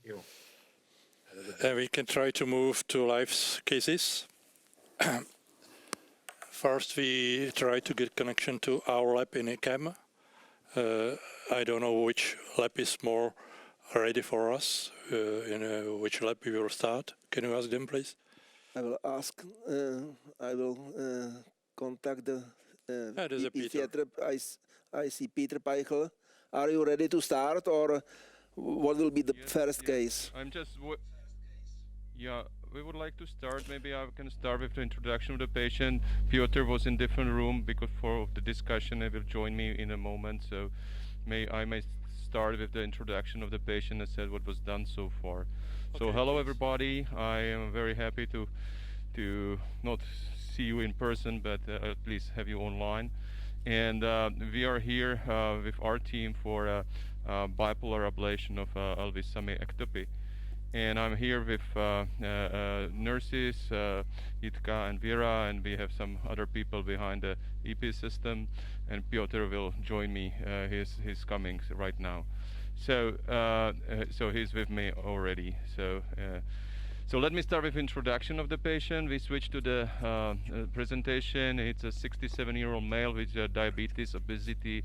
We can try to move to live cases. First, we try to get connection to our lab in IKEM. I don't know which lab is more ready for us, in which lab we will start. Can you ask them, please? I will ask, I will contact the theater. I see Petr Peichl. Are you ready to start, or what will be the first case? I'm just, yeah, we would like to start. Maybe I can start with the introduction of the patient. Petr was in different room because for the discussion he will join me in a moment. So I may start with the introduction of the patient and said what was done so far. Okay. So hello everybody. I am very happy to not see you in person, but at least have you online. And we are here with our team for bipolar ablation of LV semi-ectopy. And I'm here with nurses, Jitka and Vera, and we have some other people behind the EP system. And Petr will join me. He's coming right now. So he's with me already. So let me start with introduction of the patient. We switch to the presentation. It's a 67-year-old male with diabetes, obesity,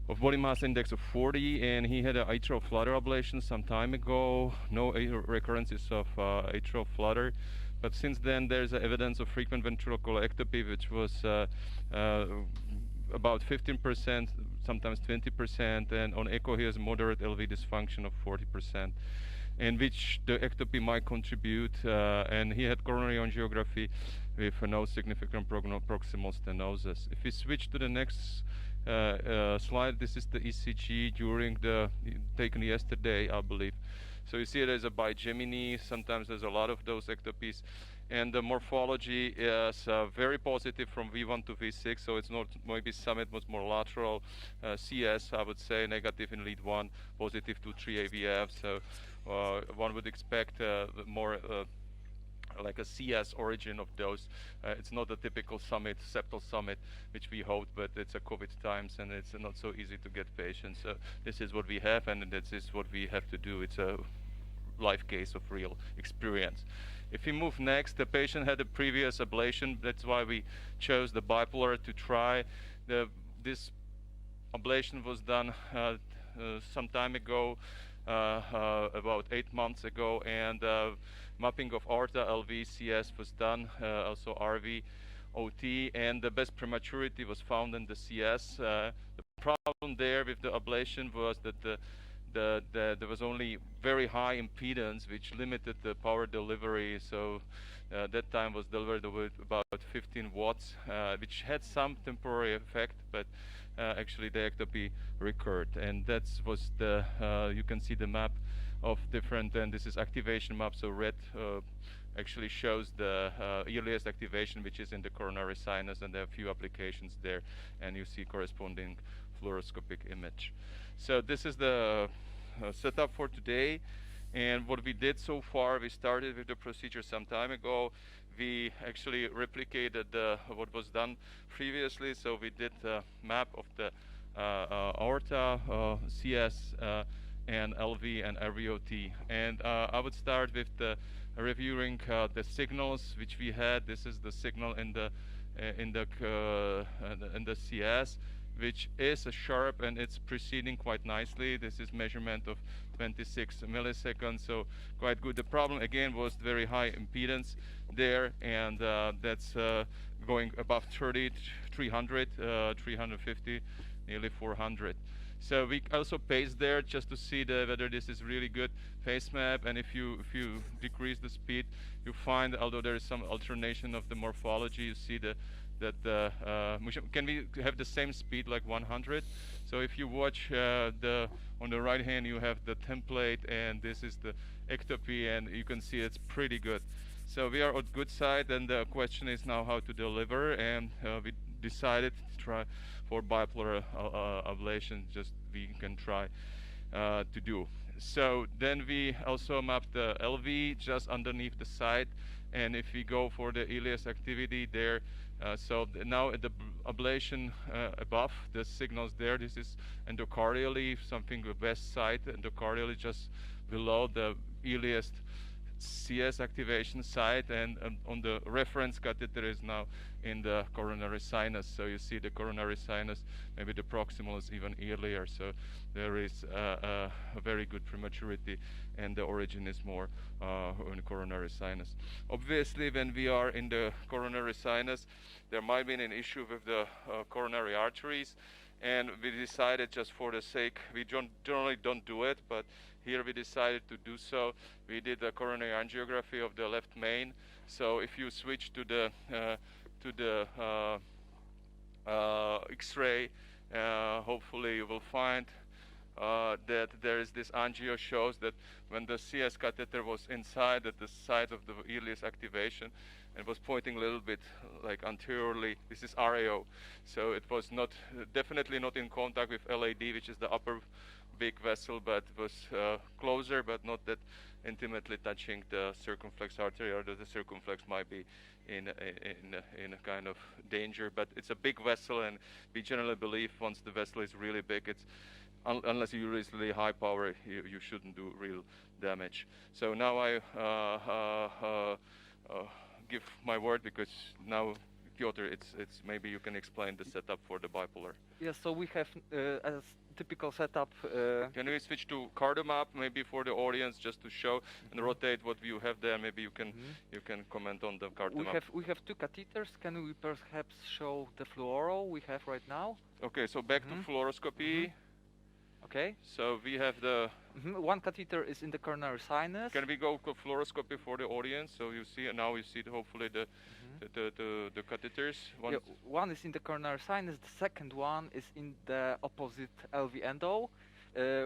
of body mass index of 40, and he had an atrial flutter ablation some time ago. No recurrences of atrial flutter, but since then there's evidence of frequent ventricular ectopy, which was about 15%, sometimes 20%, and on echo he has moderate LV dysfunction of 40%. In which the ectopy might contribute, and he had coronary angiography with no significant proximal stenosis. If we switch to the next slide, this is the ECG during taken yesterday, I believe. So you see there's a bigeminy, sometimes there's a lot of those ectopies, and the morphology is very positive from V1 to V6, so it's not, maybe summit was more lateral, CS I would say, negative in lead 1, positive to 3 AVF, so one would expect more like a CS origin of those. It's not a typical summit, septal summit, which we hope, but it's a COVID times and it's not so easy to get patients. So this is what we have, and this is what we have to do. It's a live case of real experience. If we move next, the patient had a previous ablation. That's why we chose the bipolar to try. This ablation was done some time ago, about 8 months ago, and mapping of aorta, LV, CS was done, also RV, OT, and the best prematurity was found in the CS. The problem there with the ablation was that there was only very high impedance, which limited the power delivery. So that time was delivered with about 15 watts, which had some temporary effect, but actually the ectopy recurred. And that was the, you can see the map of different, and this is activation map. So red actually shows the earliest activation, which is in the coronary sinus, and there are a few applications there, and you see corresponding fluoroscopic image. So this is the setup for today, and what we did so far, we started with the procedure some time ago. We actually replicated what was done previously, so we did a map of the aorta, CS, and LV and RVOT. And I would start with reviewing the signals which we had. This is the signal in the CS, which is sharp and it's proceeding quite nicely. This is measurement of 26 milliseconds, so quite good. The problem again was very high impedance there, and that's going above 30, 300, 350, nearly 400. So we also paced there just to see whether this is really good phase map, and if you decrease the speed, you find, although there is some alternation of the morphology, you see can we have the same speed like 100? So if you watch on the right hand, you have the template, and this is the ectopy, and you can see it's pretty good. So we are on good side, and the question is now how to deliver, and we decided to try for bipolar ablation, just we can try to do. So then we also mapped the LV just underneath the site, and if we go for the earliest activity there, So now the ablation above, the signals there, this is endocardially, something the west side, endocardially just below the earliest CS activation site, and on the reference catheter is now in the coronary sinus. So you see the coronary sinus, maybe the proximal is even earlier. So there is a very good prematurity, and the origin is more in coronary sinus. Obviously, when we are in the coronary sinus, there might be an issue with the coronary arteries, and we decided, just for the sake, we generally don't do it, but here we decided to do so. We did a coronary angiography of the left main. So if you switch to the X-ray, hopefully you will find that there is this angio shows that when the CS catheter was inside at the site of the earliest activation, and was pointing a little bit like anteriorly. This is RAO, so it was not definitely not in contact with LAD, which is the upper big vessel, but was closer, but not that intimately touching the circumflex artery, or the circumflex might be in a kind of danger. But it's a big vessel, and we generally believe once the vessel is really big, it's unless you use really high power, you shouldn't do real damage. So now I give my word, because now, Piotr, it's maybe you can explain the setup for the bipolar. Yes, so we have a typical setup. Can we switch to cardiomap maybe for the audience, just to show and rotate what you have there? Maybe you can comment on the cardiomap. We have two catheters. Can we perhaps show the fluoro we have right now? Okay, so back to fluoroscopy. Okay. So we have the one catheter is in the coronary sinus. Can we go to fluoroscopy for the audience? So you see, now you see hopefully the catheters. One is in the coronary sinus. The second one is in the opposite LV endo.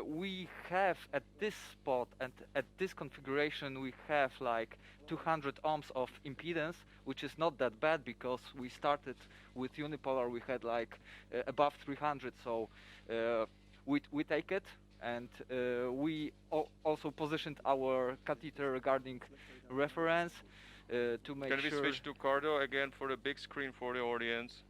We have at this spot and at this configuration we have like 200 ohms of impedance, which is not that bad because we started with unipolar. We had like above 300, so we take it, and we also positioned our catheter regarding reference to make sure. Can we switch to cardio again for the big screen for the audience?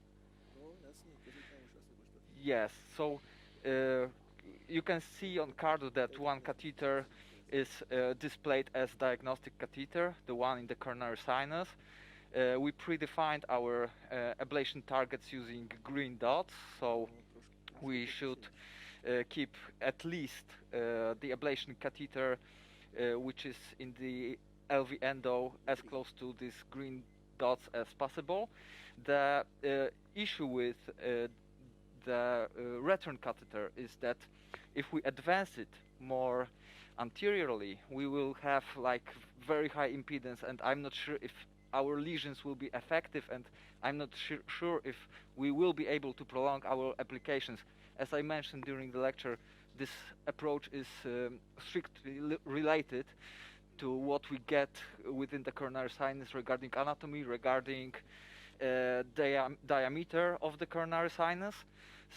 Yes, so you can see on cardio that one catheter is displayed as diagnostic catheter, the one in the coronary sinus. We predefined our ablation targets using green dots, so we should keep at least the ablation catheter, which is in the LV endo, as close to these green dots as possible. The issue with the return catheter is that if we advance it more anteriorly, we will have like very high impedance, and I'm not sure if our lesions will be effective, and I'm not sure if we will be able to prolong our applications. As I mentioned during the lecture, this approach is strictly related to what we get within the coronary sinus regarding anatomy, regarding diameter of the coronary sinus.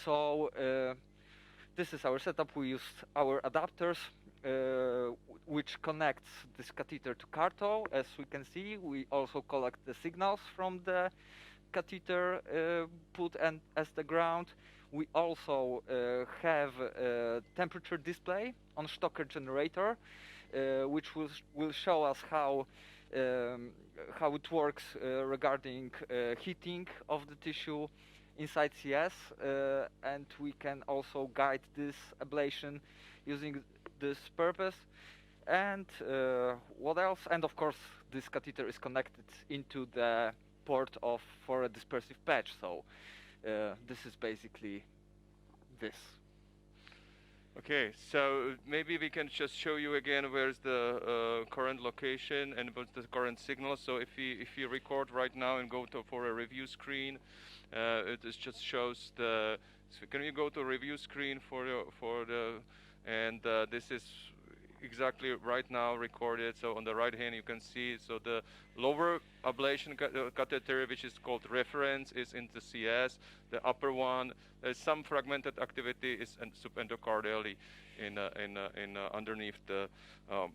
So this is our setup. We use our adapters, which connects this catheter to carto. As we can see, we also collect the signals from the catheter put as the ground. We also have a temperature display on Stocker generator, which will show us how it works regarding heating of the tissue inside CS, and we can also guide this ablation using this purpose. And what else? And of course, this catheter is connected into the port for a dispersive patch. So this is basically this. Okay, so maybe we can just show you again where's the current location and what's the current signal. So if you record right now and go for a review screen, it just shows the. So can you go to review screen for the and this is exactly right now recorded. So on the right hand you can see, so the lower ablation catheter, which is called reference, is into CS. The upper one, there's some fragmented activity is subendocardially in underneath the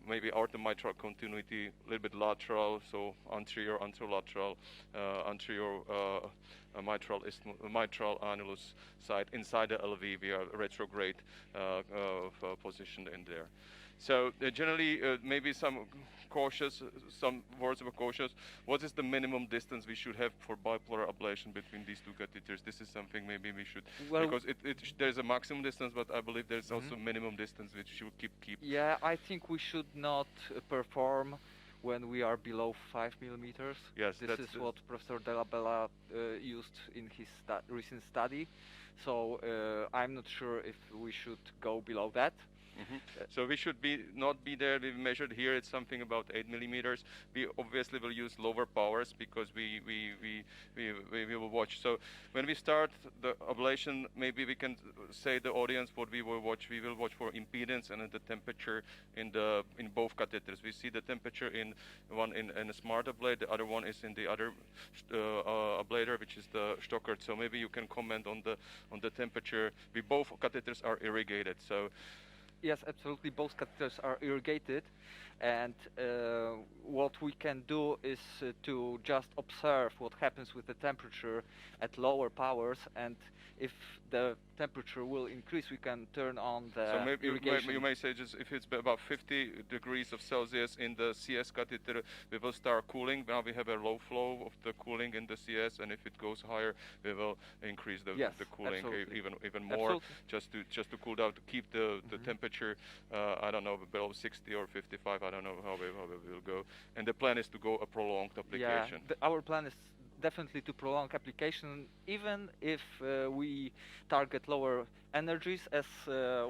maybe artemitral continuity, a little bit lateral, so anterior, anterolateral, anterior mitral annulus side inside the LV. We are retrograde positioned in there. So generally, maybe some words of cautious. What is the minimum distance we should have for bipolar ablation between these two catheters? This is something maybe we should, because there's a maximum distance, but I believe there's also minimum distance which should keep. Yeah, I think we should not perform when we are below 5 millimeters. Yes, this is what Professor Della Bella used in his recent study. So I'm not sure if we should go below that. So we should not be there. We measured here. It's something about 8 millimeters. We obviously will use lower powers because we will watch. So when we start the ablation, maybe we can say the audience what we will watch. We will watch for impedance and the temperature in both catheters. We see the temperature in one in a smart ablate. The other one is in the other ablator, which is the Stockert. So maybe you can comment on the temperature. Both catheters are irrigated. So. Yes, absolutely. Both catheters are irrigated, and what we can do is to just observe what happens with the temperature at lower powers, and if the temperature will increase, we can turn on the irrigation. You may say just if it's about 50 degrees of Celsius in the CS catheter, we will start cooling. Now we have a low flow of the cooling in the CS, and if it goes higher, we will increase the cooling even more, just to cool down, to keep the temperature. I don't know, below 60 or 55. I don't know how we will go. And the plan is to go a prolonged application. Yeah, our plan is definitely to prolong application, even if we target lower energies, as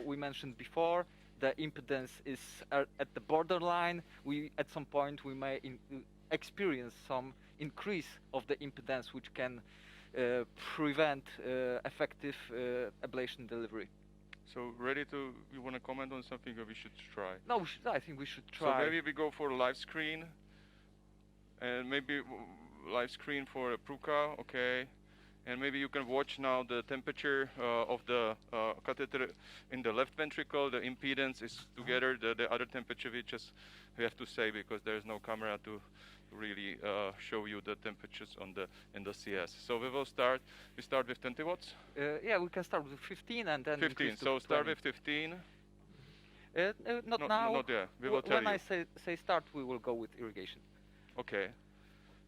we mentioned before. The impedance is at the borderline. At some point we may experience some increase of the impedance, which can prevent effective ablation delivery. So you want to comment on something, or we should try? No, I think we should try. So maybe we go for a live screen, and maybe live screen for a Pruka, okay. And maybe you can watch now the temperature of the catheter in the left ventricle. The impedance is together. The other temperature we have to say, because there is no camera to really show you the temperatures in the CS. So we will start. We start with 20 watts. Yeah, we can start with 15 and then 15. So start with 15. Not now. Not yet. We will tell you. When I say start, we will go with irrigation. Okay.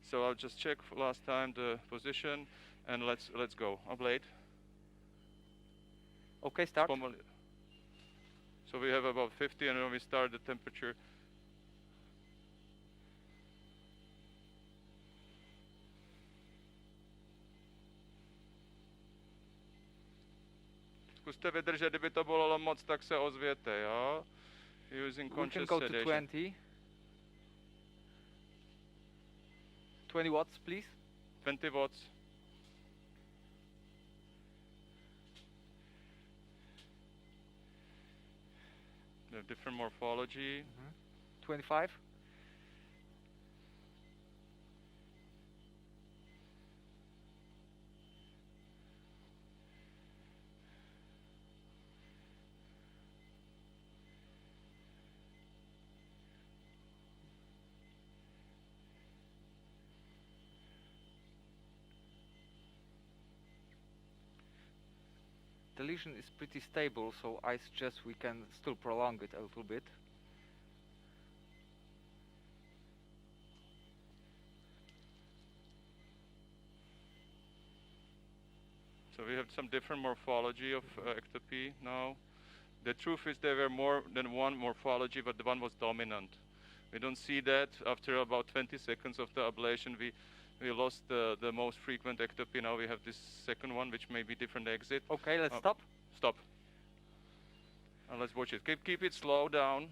So I'll just check for last time the position, and let's go. Ablate. Okay, start. So we have about 50, and when we start the temperature. Zkuste vydržet, kdyby to bolelo moc, tak se ozvěte, jo? Using conscious sedation. We can go to 20. 20 watts, please. 20 watts. The different morphology. 25. The lesion is pretty stable, so I suggest we can still prolong it a little bit. So we have some different morphology of ectopy now. The truth is there were more than one morphology, but the one was dominant. We don't see that after about 20 seconds of the ablation. We lost the most frequent ectopy. Now we have this second one, which may be different exit. Okay, let's stop. Stop. And let's watch it. Keep it slow down.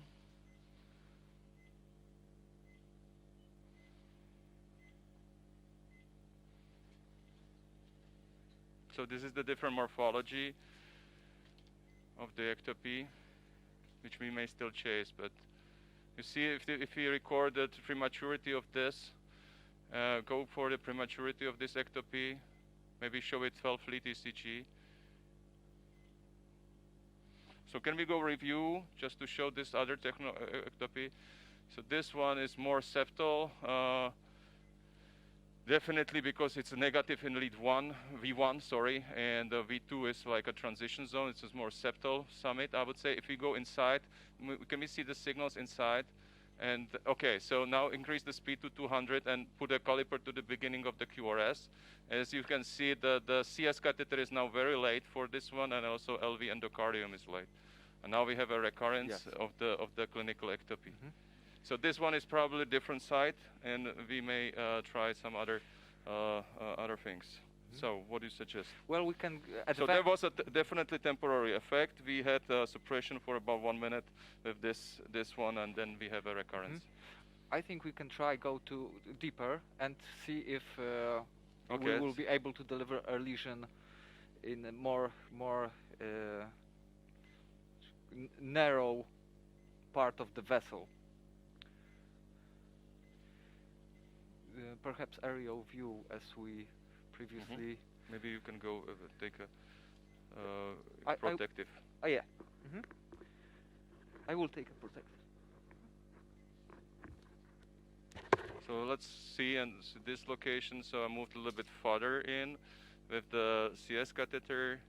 So this is the different morphology of the ectopy, which we may still chase. But you see, if we record the prematurity of this, go for the prematurity of this ectopy. Maybe show it 12-lead ECG. So can we go review just to show this other ectopy? So this one is more septal, definitely because it's a negative in lead 1, V1, sorry, and V2 is like a transition zone. It's a more septal summit, I would say. If we go inside, can we see the signals inside? And okay, so now increase the speed to 200 and put a caliper to the beginning of the QRS. As you can see, the CS catheter is now very late for this one, and also LV endocardium is late. And now we have a recurrence of the clinical ectopy. So this one is probably a different site, and we may try some other things. So what do you suggest? Well, we can. So there was a definitely temporary effect. We had suppression for about 1 minute with this one, and then we have a recurrence. I think we can try go to deeper and see if we will be able to deliver a lesion in a more narrow part of the vessel. Perhaps aerial view as we previously. Maybe you can go take a protective. Yeah. I will take a protective. So let's see, and this location, so I moved a little bit farther in with the CS catheter.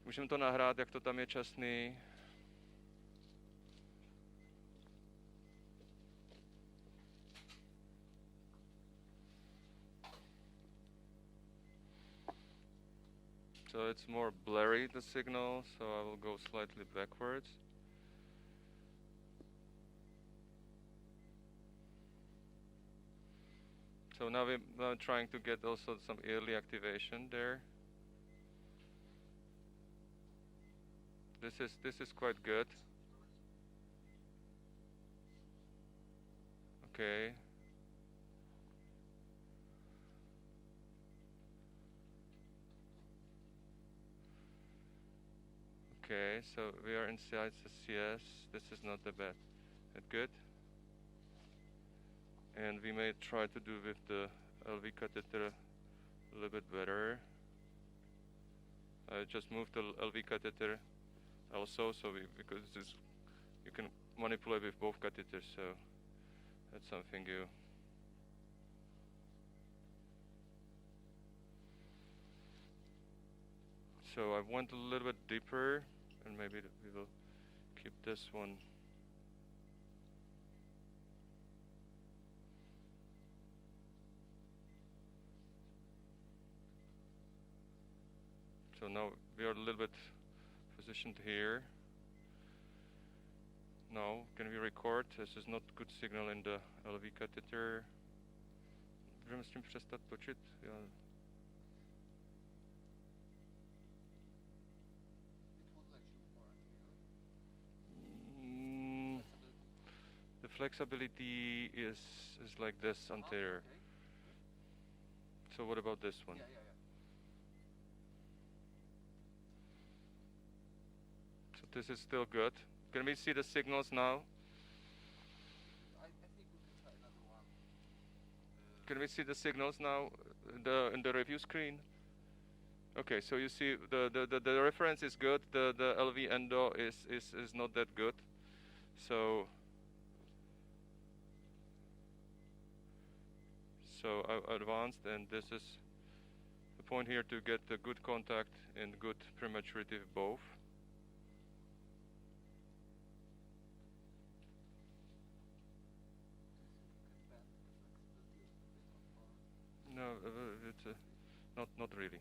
Můžeme to nahrát, jak to tam je časný. So it's more blurry, the signal, so I will go slightly backwards. So now we're trying to get also some early activation there. This is quite good. Okay. Okay, so we are inside the CS. This is not that bad. That good? And we may try to do with the LV catheter a little bit better. I just moved the LV catheter also, so because you can manipulate with both catheters, so that's something you. So I went a little bit deeper, and maybe we will keep this one. So now we are a little bit positioned here. Now, can we record? This is not good signal in the LV catheter. Můžeme s tím přestat točit? The flexibility is like this anterior. Okay. So what about this one? So this is still good. Can we see the signals now? I think we can try another one. Can we see the signals now in the review screen? Okay, so you see the reference is good. The LV endo is not that good. So I advanced, and this is the point here to get the good contact and good prematurity of both. No, it's not really.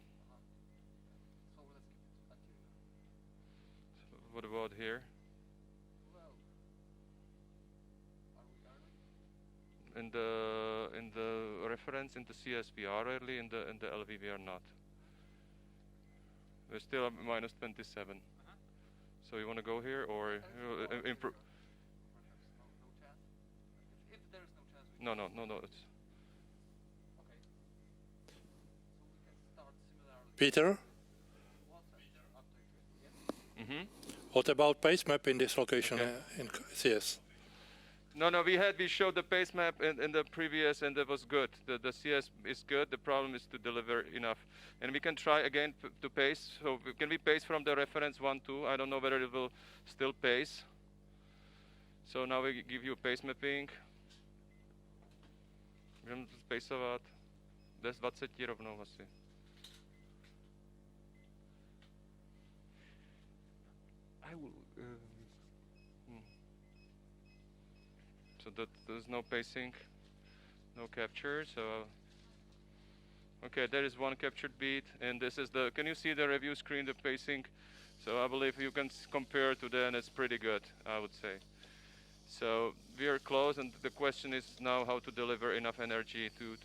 So let's keep it anterior. So what about here? Well, are we early? In the reference in the CS we are early, in the LV we are not. We're still at minus 27. So you want to go here or improve? Perhaps no chance. If there's no chance. No. It's okay. So we can start similarly. Peter, Mm-hmm. what about pace map in this location in CS? No, we showed the pace map in the previous, and that was good. The CS is good. The problem is to deliver enough, and we can try again to pace. So can we pace from the reference 1, 2? I don't know whether it will still pace. So now we give you a pace mapping. Můžeme to spacovat 10-20 rovnou asi. I will. So there's no pacing, no capture. So okay, there is one captured beat, and this is the. Can you see the review screen? The pacing. So I believe you can compare to that, and it's pretty good, I would say. So we are close, and the question is now how to deliver enough energy to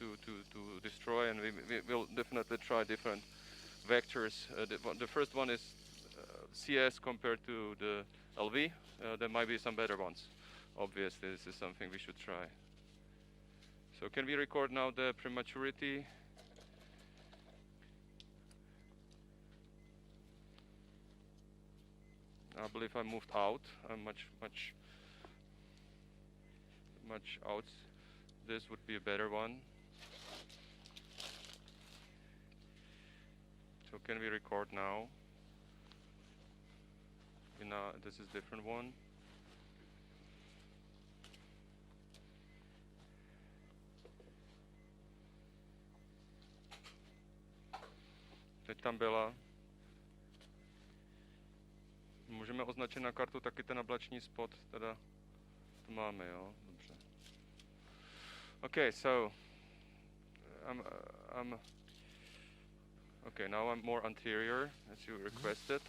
destroy, and we will definitely try different vectors. The first one is CS compared to the LV. There might be some better ones. Obviously, this is something we should try. So can we record now the prematurity? I believe I moved out. I'm much out. This would be a better one. So can we record now? This is different one. Teď tam byla. Můžeme označit na kartu taky ten ablační spot, teda to máme, jo, dobře. Okay, so okay, now I'm more anterior, as you requested.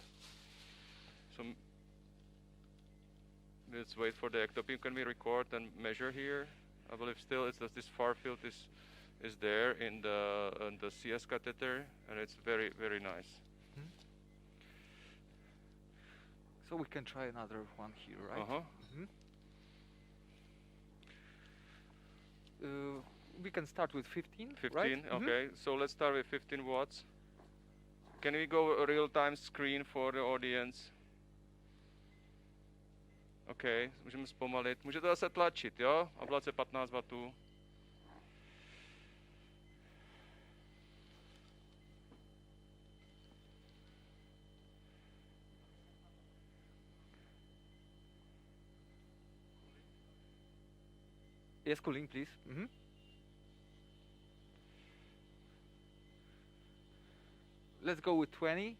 So let's wait for the ectopy. Can we record and measure here? I believe still it's this far field is there in the CS catheter, and it's very nice. So we can try another one here, right? We can start with 15, 15, right? Okay. So let's start with 15 watts. Can we go a real-time screen for the audience? OK, můžeme zpomalit. Můžete zase tlačit, jo? Ablace 15 W. Yes, cooling, please. Let's go with 20.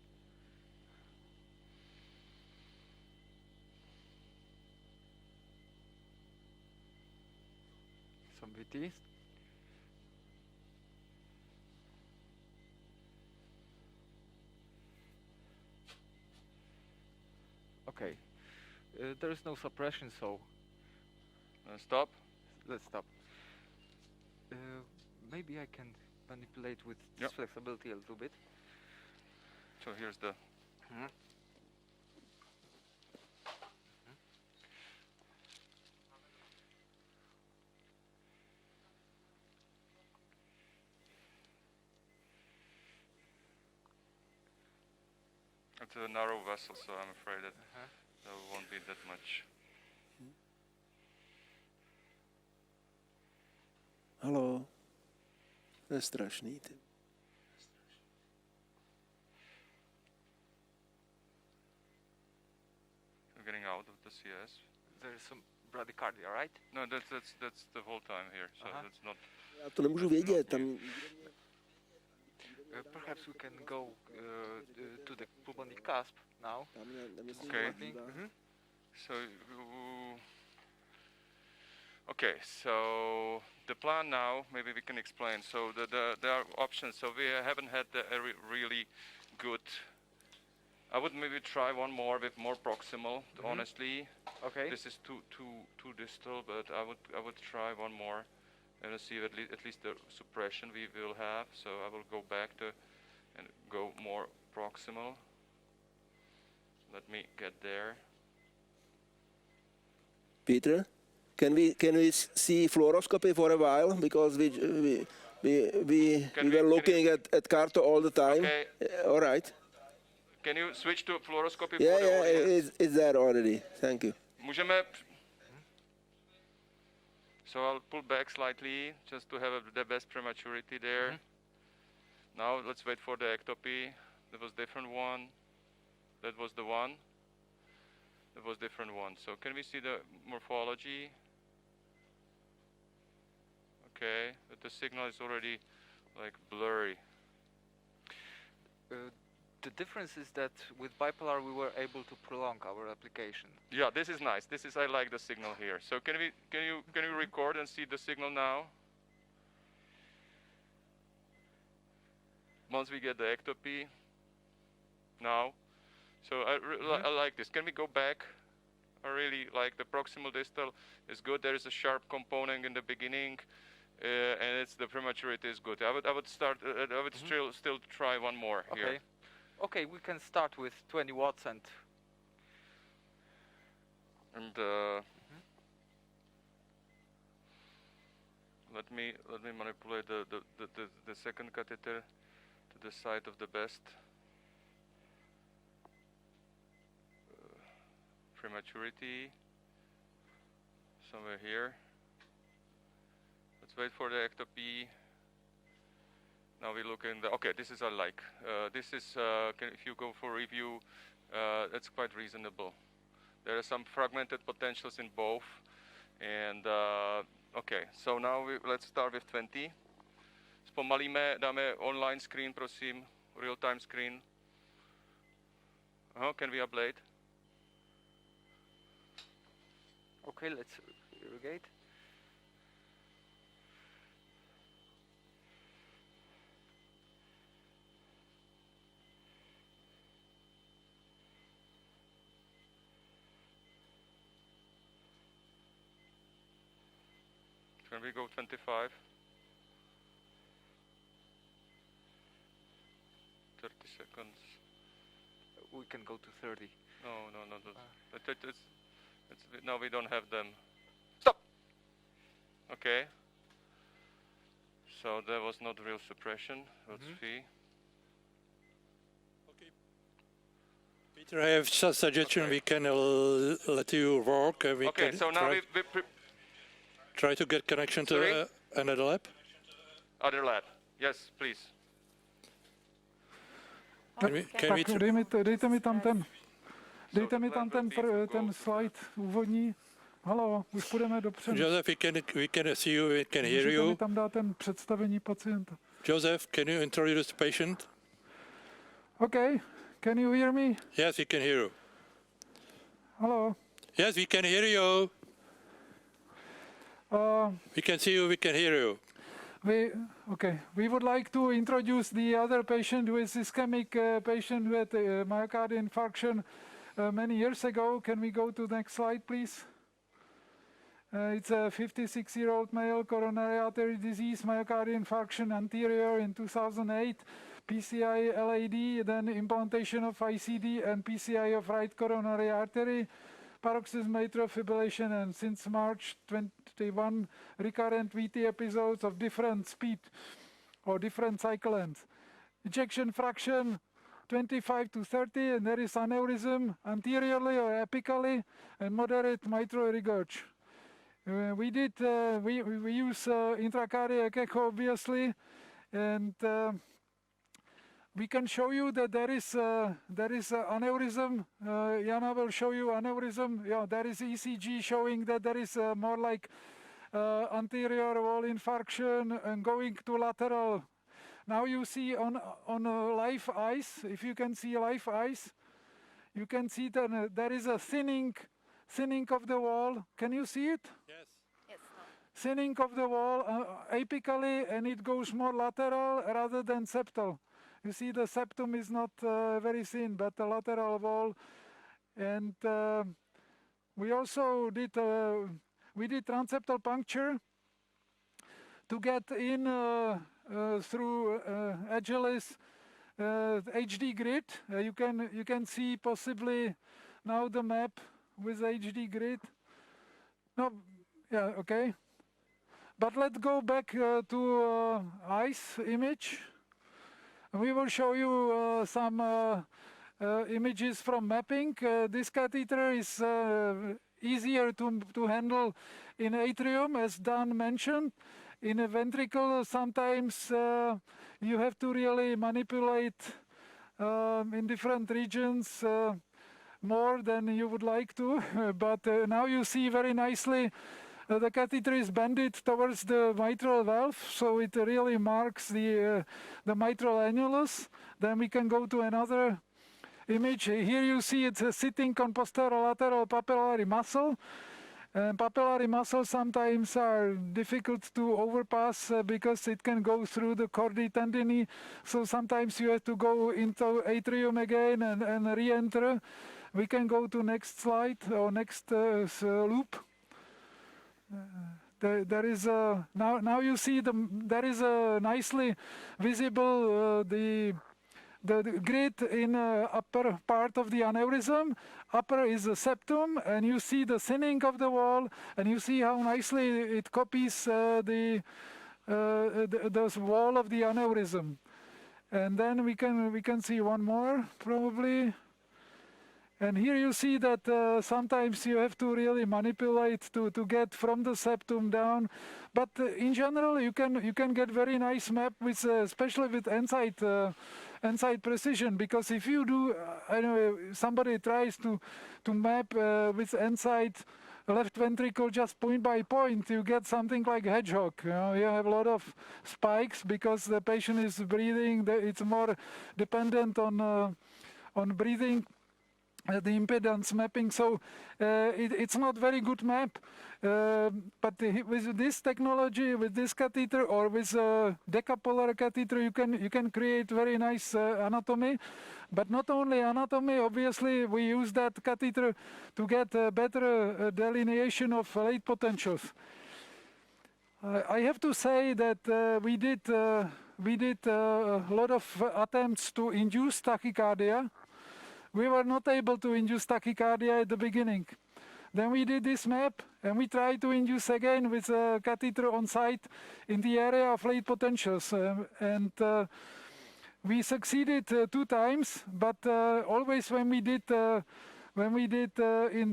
Some VTs. Okay. There is no suppression, so Stop. let's stop. Maybe I can manipulate with this flexibility a little bit. So here's the. It's a narrow vessel, so I'm afraid that there won't be that much. Halo. To je strašný. We're getting out of the CS. There is some bradycardia, right? No, that's the whole time here. So that's not. Já to nemůžu vědět. Tam. Perhaps we can go to the pulmonary cusp now. Okay. So. Okay, so the plan now, maybe we can explain. So there are options. So we haven't had a really good. I would maybe try one more with more proximal. Honestly, okay. This is too distal, but I would try one more, and see at least the suppression we will have. So I will go back and go more proximal. Let me get there. Petr? Can we see fluoroscopy for a while, because we were looking at Carto all the time. Okay. All right. Can you switch to fluoroscopy? Yeah, it's there already. Thank you. Můžeme. So I'll pull back slightly just to have the best prematurity there. Now let's wait for the ectopy. That was different one. That was the one. That was different one. So can we see the morphology? Okay, but the signal is already like blurry. The difference is that with bipolar we were able to prolong our application. Yeah, this is nice. This is, I like the signal here. So can you record and see the signal now? Once we get the ectopy, now. So I like this. Can we go back? I really like the proximal distal is good. There is a sharp component in the beginning, and it's the prematurity is good. I would start. I would still try one more here. Okay, we can start with 20 watts and let me manipulate the second catheter to the side of the best prematurity, somewhere here. Let's wait for the ectopy. Now we look in the, okay, this is I like. This is, if you go for review, that's quite reasonable. There are some fragmented potentials in both. And, okay, so now let's start with 20. Zpomalíme, dáme online screen, prosím, real-time screen. Can we ablate? Okay, let's irrigate. Can we go 25? 30 seconds. We can go to 30. No. Now we don't have them. Stop! Okay. So there was not real suppression. Let's see. Okay. Peter, I have a suggestion. Okay. We can let you work. Okay, so now we try to get connection to another lab. Other lab. Yes, please. Dejte mi tam ten slide úvodní. Halo, už půjdeme dopředu. Josef, we can see you, we can hear you. Můžete mi tam dát ten představení pacienta. Josef, can you introduce the patient? Okay, can you hear me? Yes, we can hear you. Hello. Yes, we can hear you. We can see you, we can hear you. We would like to introduce the other patient who is ischemic patient who had myocardial infarction many years ago. Can we go to the next slide, please? It's a 56-year-old male, coronary artery disease, myocardial infarction anterior in 2008, PCI LAD, then implantation of ICD and PCI of right coronary artery, paroxysmal atrial fibrillation, and since March 21, recurrent VT episodes of different speed or different cycle lengths. Ejection fraction 25 to 30, and there is aneurysm anteriorly or apically and moderate mitral regurg. We use intracardiac echo obviously, and we can show you that there is aneurysm. Jana will show you aneurysm. Yeah, there is ECG showing that there is more like anterior wall infarction and going to lateral. Now you see on live eyes, if you can see live eyes, you can see that there is a thinning of the wall. Can you see it? Yes. Yes. Thinning of the wall apically, and it goes more lateral rather than septal. You see the septum is not very thin, but the lateral wall. And we also did transeptal puncture to get in through Agilis HD grid. You can see possibly now the map with HD grid. No, yeah, okay. But let's go back to eyes image. We will show you some images from mapping. This catheter is easier to handle in atrium, as Dan mentioned. In a ventricle, sometimes you have to really manipulate in different regions more than you would like to. But now you see very nicely the catheter is bended towards the mitral valve, so it really marks the mitral annulus. Then we can go to another image. Here you see it's sitting on posterolateral papillary muscle. Papillary muscles sometimes are difficult to overpass because it can go through the chordae tendineae. So sometimes you have to go into atrium again and re-enter. We can go to next slide or next loop. There is a now you see there is a nicely visible the grid in upper part of the aneurysm. Upper is the septum, and you see the thinning of the wall, and you see how nicely it copies the wall of the aneurysm. And then we can see one more probably. And here you see that sometimes you have to really manipulate to get from the septum down. But in general, you can get very nice map with, especially with inside precision. Because if you do, I know somebody tries to map with inside left ventricle just point by point, you get something like a hedgehog. You know, you have a lot of spikes because the patient is breathing. It's more dependent on breathing. The impedance mapping, so it's not very good map, but with this technology, with this catheter or with a decapolar catheter, you can create very nice anatomy. But not only anatomy, obviously we use that catheter to get a better delineation of late potentials. I have to say that we did a lot of attempts to induce tachycardia. We were not able to induce tachycardia at the beginning. Then we did this map, and we tried to induce again with a catheter on site in the area of late potentials. We succeeded 2 times, but always when we did in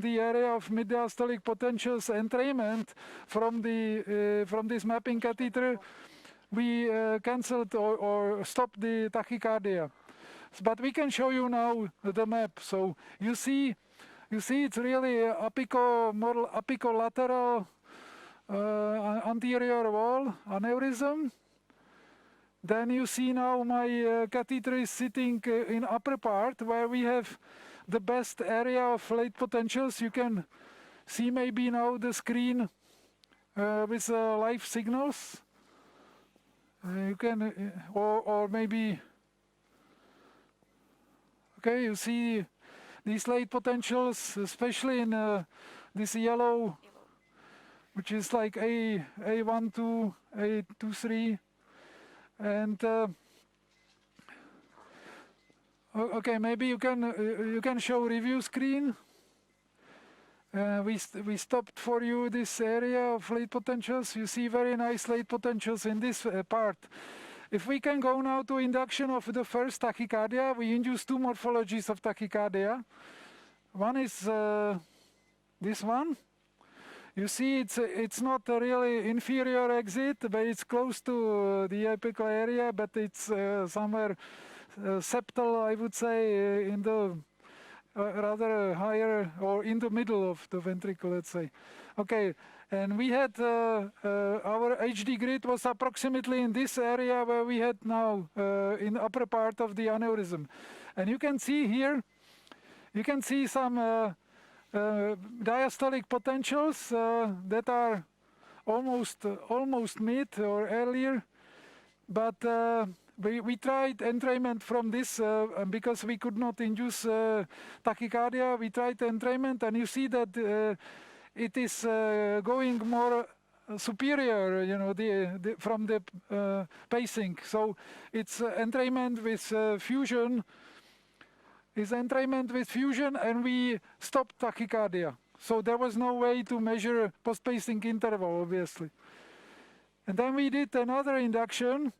the area of mid-diastolic potentials entrainment from this mapping catheter, we cancelled or stopped the tachycardia. But we can show you now the map. So you see it's really apicolateral anterior wall aneurysm. Then you see now my catheter is sitting in upper part where we have the best area of late potentials. You can see maybe now the screen with live signals. You can or maybe. Okay, you see these late potentials, especially in this yellow, which is like A12, A23, and okay, maybe you can show review screen. We stopped for you this area of late potentials. You see very nice late potentials in this part. If we can go now to induction of the first tachycardia, we induce 2 morphologies of tachycardia. One is this one. You see it's not a really inferior exit, but it's close to the apical area, but it's somewhere septal, I would say, in the rather higher or in the middle of the ventricle, let's say. Okay. And we had our HD grid was approximately in this area where we had now in the upper part of the aneurysm. And you can see here, you can see some diastolic potentials that are almost mid or earlier. But we tried entrainment from this because we could not induce tachycardia. We tried entrainment, and you see that it is going more superior, you know, from the pacing. So it's entrainment with fusion. It's entrainment with fusion, and we stopped tachycardia. So there was no way to measure post-pacing interval, obviously. And then we did another induction.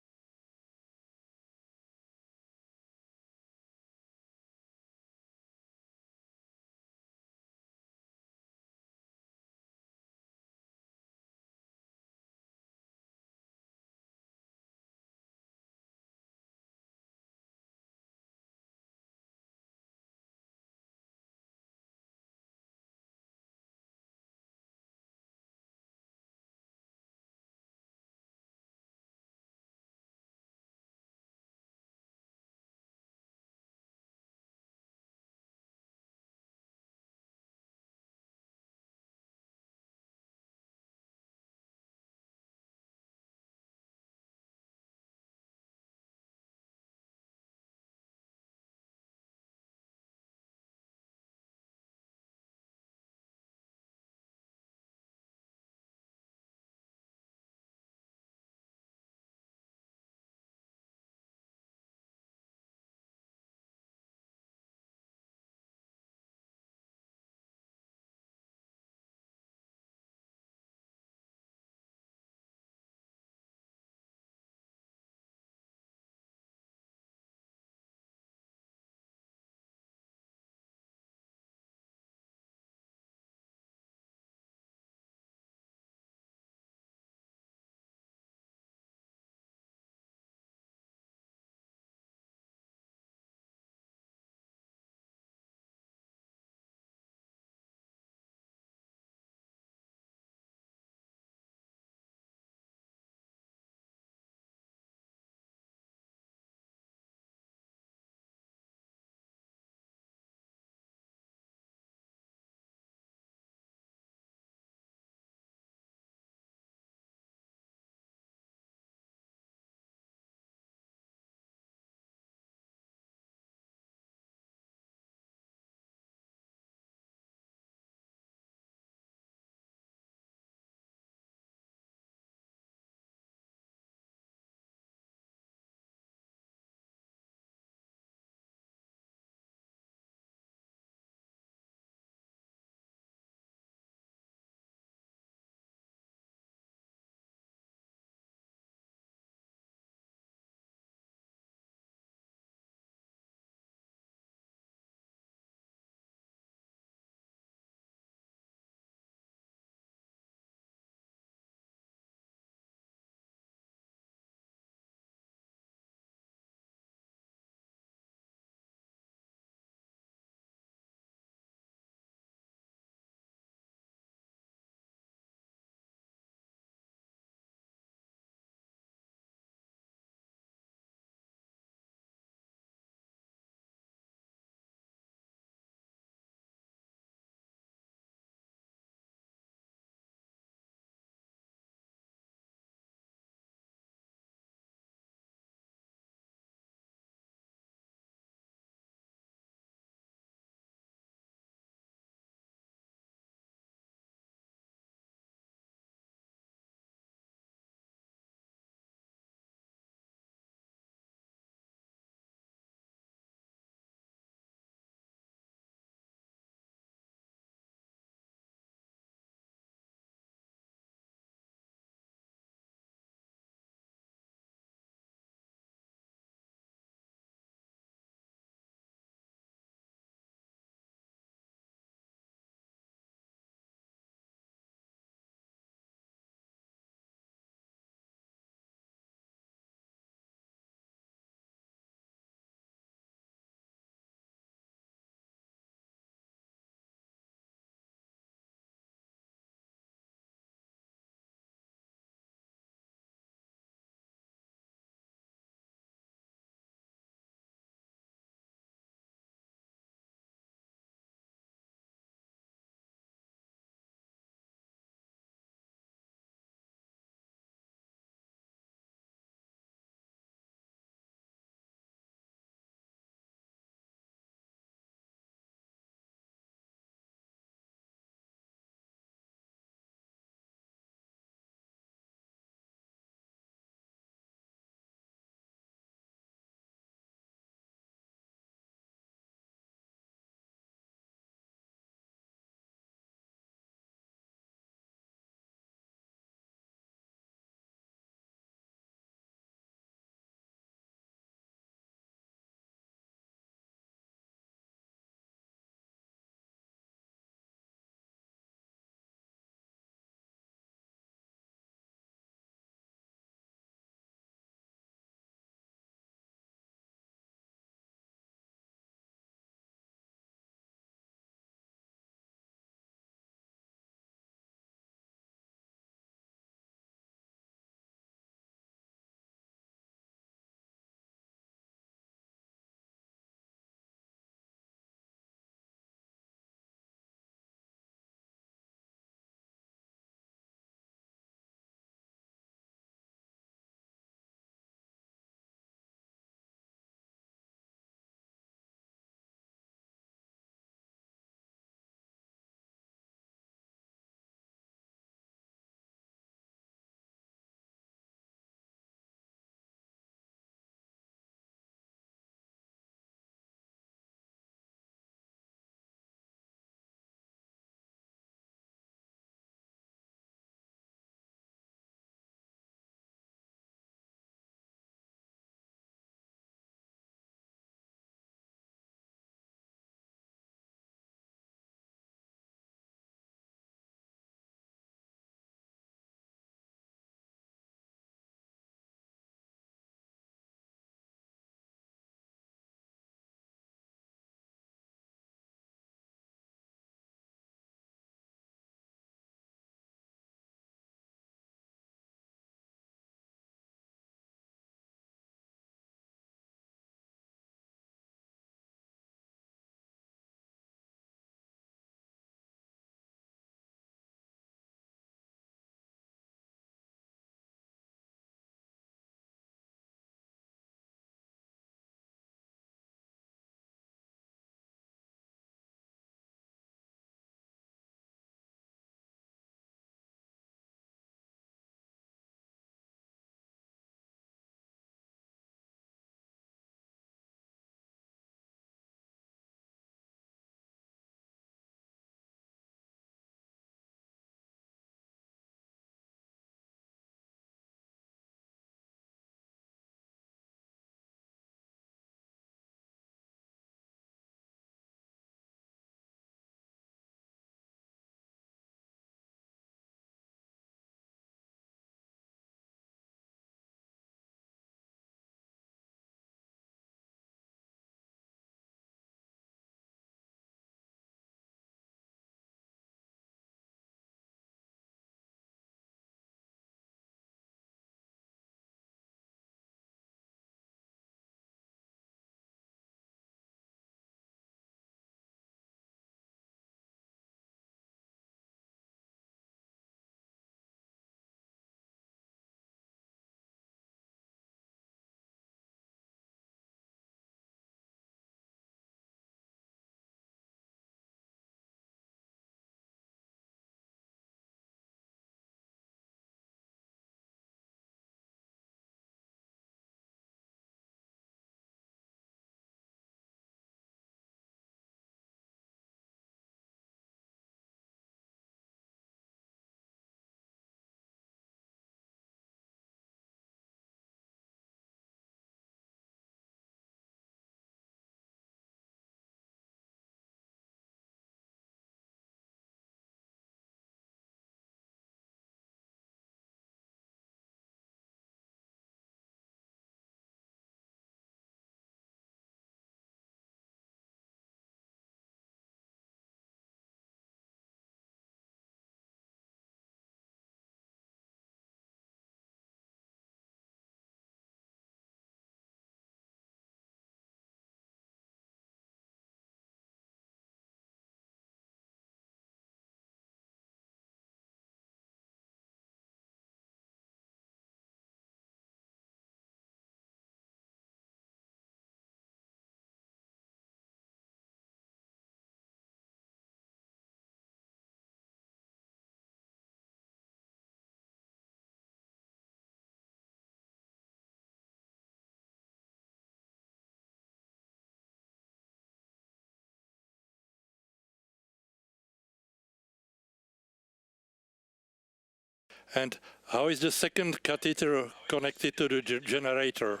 And how is the second catheter connected to the generator?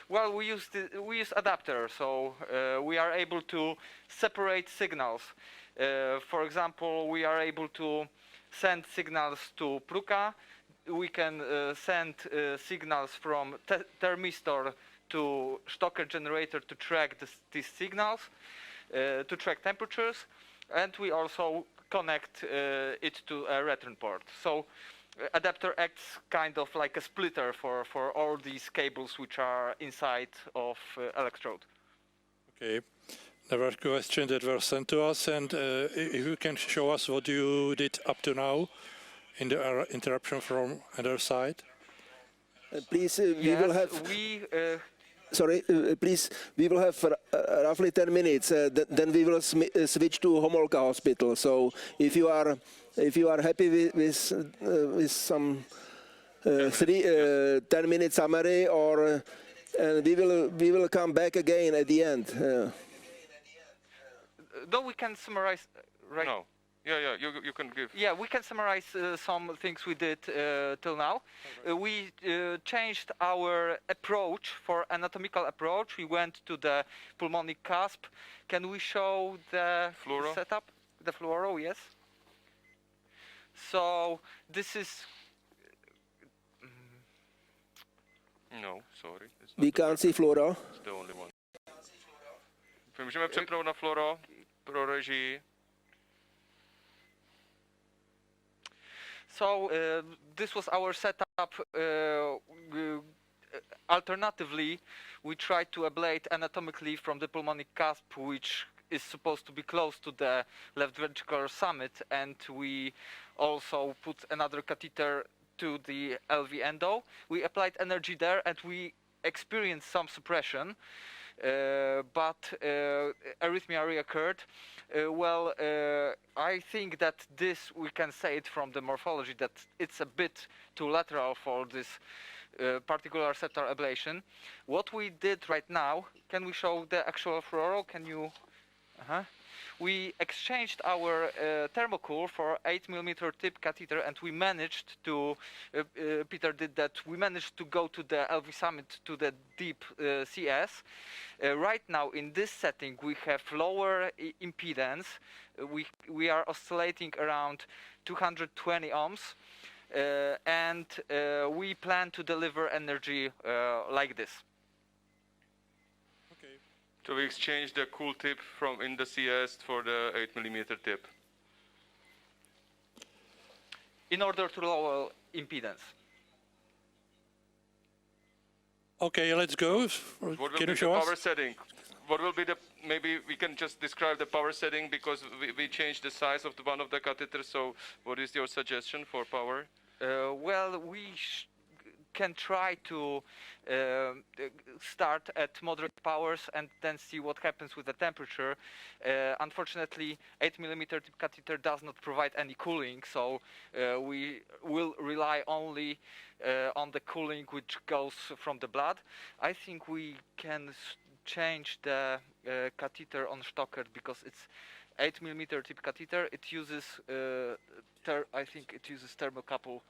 Well, we use adapter, so we are able to separate signals. For example, we are able to send signals to Pruka. We can send signals from thermistor to Stocker generator to track these signals, to track temperatures, and we also connect it to a return port. So adapter acts kind of like a splitter for all these cables which are inside of electrode. Okay. There were questions that were sent to us, and if you can show us what you did up to now in the interruption from other side. Please, we will have... Sorry, please, we will have roughly 10 minutes, then we will switch to Homolce hospital. So if you are happy with some 10-minute summary, or we will come back again at the end. Though we can summarize, right? No. Yeah, you can give. Yeah, we can summarize some things we did till now. We changed our approach for anatomical approach. We went to the pulmonic cusp. Can we show the fluoro setup? The fluoro, yes. So this is... No, sorry. We can't see fluoro. It's the only one. Můžeme přepnout na fluoro pro režii. So this was our setup. Alternatively, we tried to ablate anatomically from the pulmonic cusp, which is supposed to be close to the left ventricular summit, and we also put another catheter to the LV endo. We applied energy there, and we experienced some suppression, but arrhythmia reoccurred. I think that this, we can say it from the morphology, that it's a bit too lateral for this particular septal ablation. What we did right now, can we show the actual fluoro? Can you? We exchanged our thermocool for 8mm tip catheter, and we managed to, Peter did that, we managed to go to the LV summit, to the deep CS. Right now, in this setting, we have lower impedance. We are oscillating around 220 ohms, and we plan to deliver energy like this. So we exchanged the cool tip from in the CS for the 8mm tip. In order to lower impedance. Okay, let's go. What will be the power setting? What will be the, maybe we can just describe the power setting, because we changed the size of one of the catheters. So what is your suggestion for power? Well, we can try to start at moderate powers and then see what happens with the temperature. Unfortunately, 8mm tip catheter does not provide any cooling, so we will rely only on the cooling which goes from the blood. I think we can change the catheter on Stocker, because it's 8mm tip catheter. It uses, I think it uses thermocouple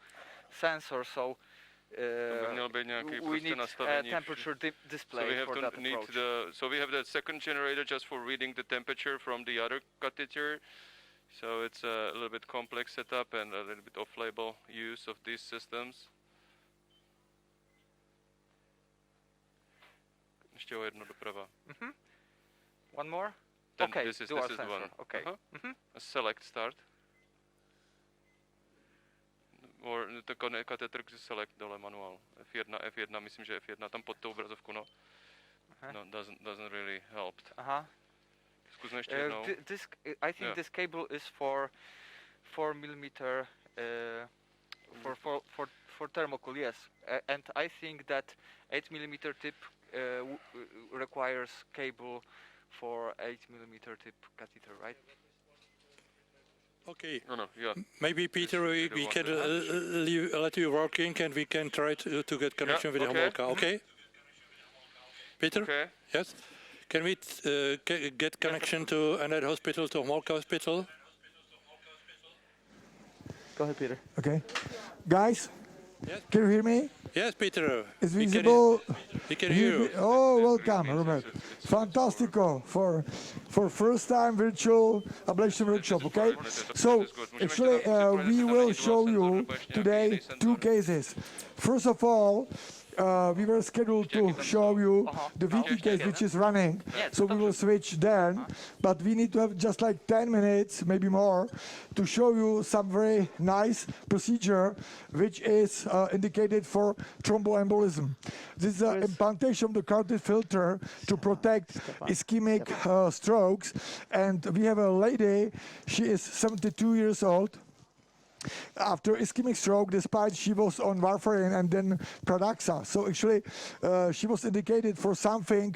sensor, so we need a temperature display for that approach. So we have the second generator just for reading the temperature from the other catheter. So it's a little bit complex setup and a little bit off-label use of these systems. Ještě o jedno doprava. One more? Then okay, this is one. Okay. A select start. Or the catheter select dole manual. F1, myslím, že F1, tam pod tou obrazovku, no. No, doesn't really help. Zkusme ještě jednou. I think this cable is for 4mm for thermocool, yes. And I think that 8mm tip requires cable for 8mm tip catheter, right? Okay. No, yeah. Maybe Peter, we can let you working, and we can try to get connection with the Homolce. Okay. Peter? Okay. Yes. Can we get connection to another hospital, to Homolce hospital? Go ahead, Peter. Okay. Guys, Yes. can you hear me? Yes, Peter. Is visible? We can hear you. Oh, welcome, Robert. Fantastico for first time virtual ablation workshop, okay? So, actually, we will show you today 2 cases. First of all, we were scheduled to show you the VT case which is running, so we will switch then, but we need to have just like 10 minutes, maybe more, to show you some very nice procedure which is indicated for thromboembolism. This is an implantation of the carotid filter to protect ischemic strokes, and we have a lady, she is 72 years old. After ischemic stroke, despite she was on warfarin and then Pradaxa. So actually, she was indicated for something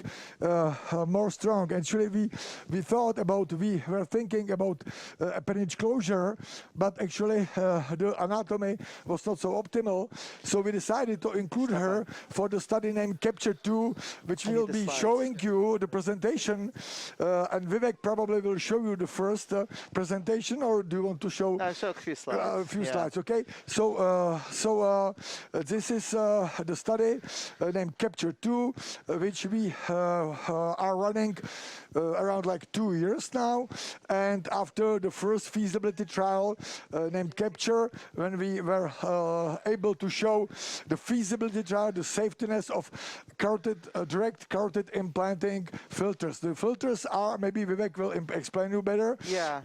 more strong. Actually, we were thinking about appendage closure, but actually the anatomy was not so optimal. So we decided to include her for the study named Capture 2, which will be showing you the presentation. And Vivek probably will show you the first presentation, or do you want to show? I'll show a few slides. A few slides, okay? So, this is the study named Capture 2, which we are running around like 2 years now. And after the first feasibility trial named Capture, when we were able to show the feasibility trial, the safetiness of direct carotid implanting filters. The filters are, maybe Vivek will explain you better. Yeah,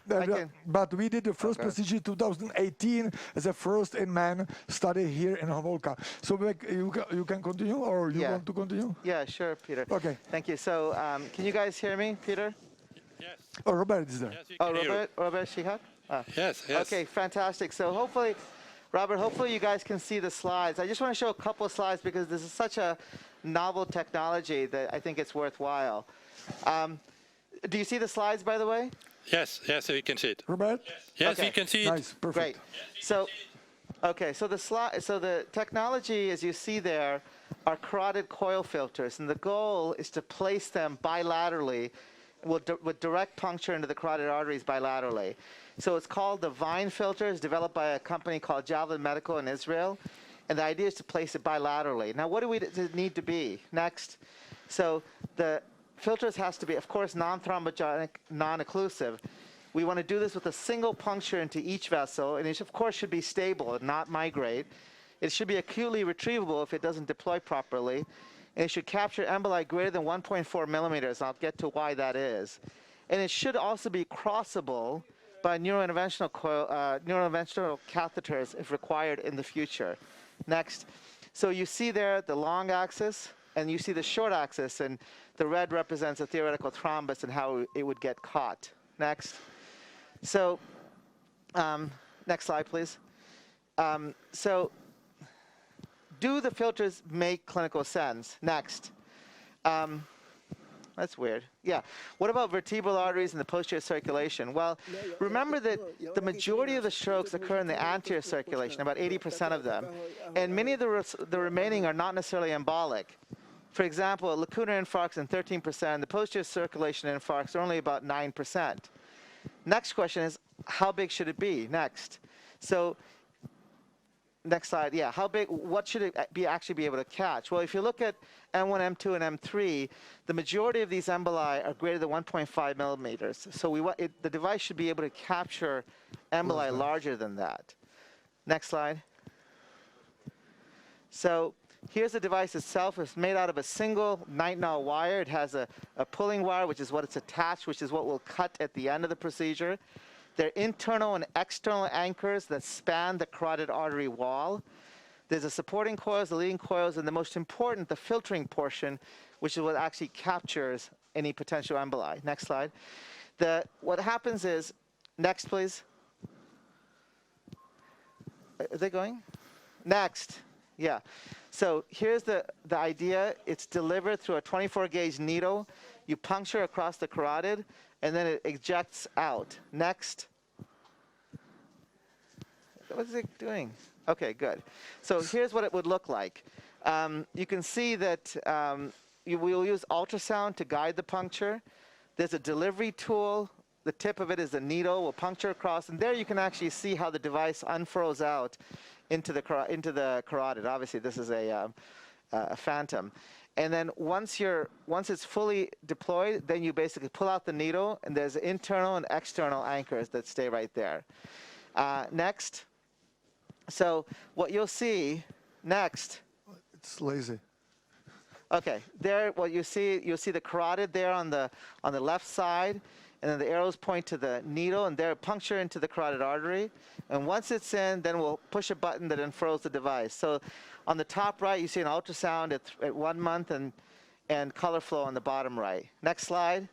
but we did the first procedure 2018 as a first-in-man study here in Homolce. So Vivek, you can continue, or you want to continue? Yeah, sure, Peter. Okay. Thank you. So, can you guys hear me, Peter? Yes. Oh, Robert is there. Yes, we can hear you. Robert Shihak? Yes. Okay, fantastic. So hopefully, Robert, hopefully you guys can see the slides. I just want to show a couple of slides because this is such a novel technology that I think it's worthwhile. Do you see the slides, by the way? Yes, we can see it. Robert? Yes, Okay. we can see it. Nice, perfect. Great. So, okay, so the technology, as you see there, are carotid coil filters, and the goal is to place them bilaterally with direct puncture into the carotid arteries bilaterally. So it's called the Vine filters, developed by a company called Javelin Medical in Israel, and the idea is to place it bilaterally. Now, what do we need to be? Next. So the filters has to be, of course, non-thrombogenic, non-occlusive. We want to do this with a single puncture into each vessel, and it, of course, should be stable and not migrate. It should be acutely retrievable if it doesn't deploy properly, and it should capture emboli greater than 1.4 millimeters. I'll get to why that is. And it should also be crossable by neurointerventional catheters if required in the future. Next. So you see there the long axis, and you see the short axis, and the red represents a theoretical thrombus and how it would get caught. Next. So, next slide, please. So, do the filters make clinical sense? Next. That's weird. Yeah. What about vertebral arteries and the posterior circulation? Well, remember that the majority of the strokes occur in the anterior circulation, about 80% of them. And many of the remaining are not necessarily embolic. For example, lacunar infarcts in 13%, the posterior circulation infarcts are only about 9%. Next question is, how big should it be? Next. So, next slide. Yeah, how big, what should it actually be able to catch? Well, if you look at M1, M2, and M3, the majority of these emboli are greater than 1.5 millimeters. So the device should be able to capture emboli larger than that. Next slide. So here's the device itself. It's made out of a single nitinol wire. It has a pulling wire, which is what it's attached, which is what will cut at the end of the procedure. There are internal and external anchors that span the carotid artery wall. There's the supporting coils, the leading coils, and the most important, the filtering portion, which is what actually captures any potential emboli. Next slide. What happens is, next please. Are they going? Next. Yeah. So here's the idea. It's delivered through a 24-gauge needle. You puncture across the carotid, and then it ejects out. Next. What is it doing? Okay, good. So here's what it would look like. You can see that we will use ultrasound to guide the puncture. There's a delivery tool the tip of it is the needle. We'll puncture across, and there you can actually see how the device unfurls out into the carotid. Obviously, this is a phantom. And then once it's fully deployed, then you basically pull out the needle, and there's internal and external anchors that stay right there. Next. So what you'll see next. It's lazy. Okay, there what you'll see the carotid there on the left side, and then the arrows point to the needle, and there puncture into the carotid artery. And once it's in, then we'll push a button that unfurls the device. So on the top right, you see an ultrasound at 1 month and color flow on the bottom right. Next slide.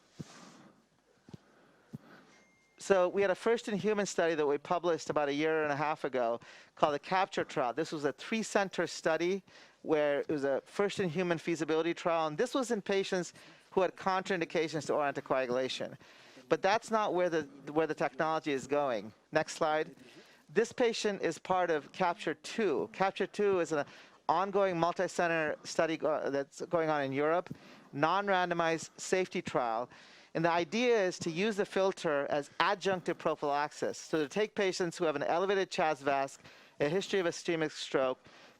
So we had a first-in-human study that we published about 1.5 years ago called the CAPTURE trial. This was a 3-center study where it was a first-in-human feasibility trial, and this was in patients who had contraindications to oral anticoagulation. But that's not where the technology is going. Next slide. This patient is part of CAPTURE 2. CAPTURE 2 is an ongoing multi-center study that's going on in Europe, non-randomized safety trial. And the idea is to use the filter as adjunctive prophylaxis. So to take patients who have an elevated CHAS-VASc, a history of ischemic stroke,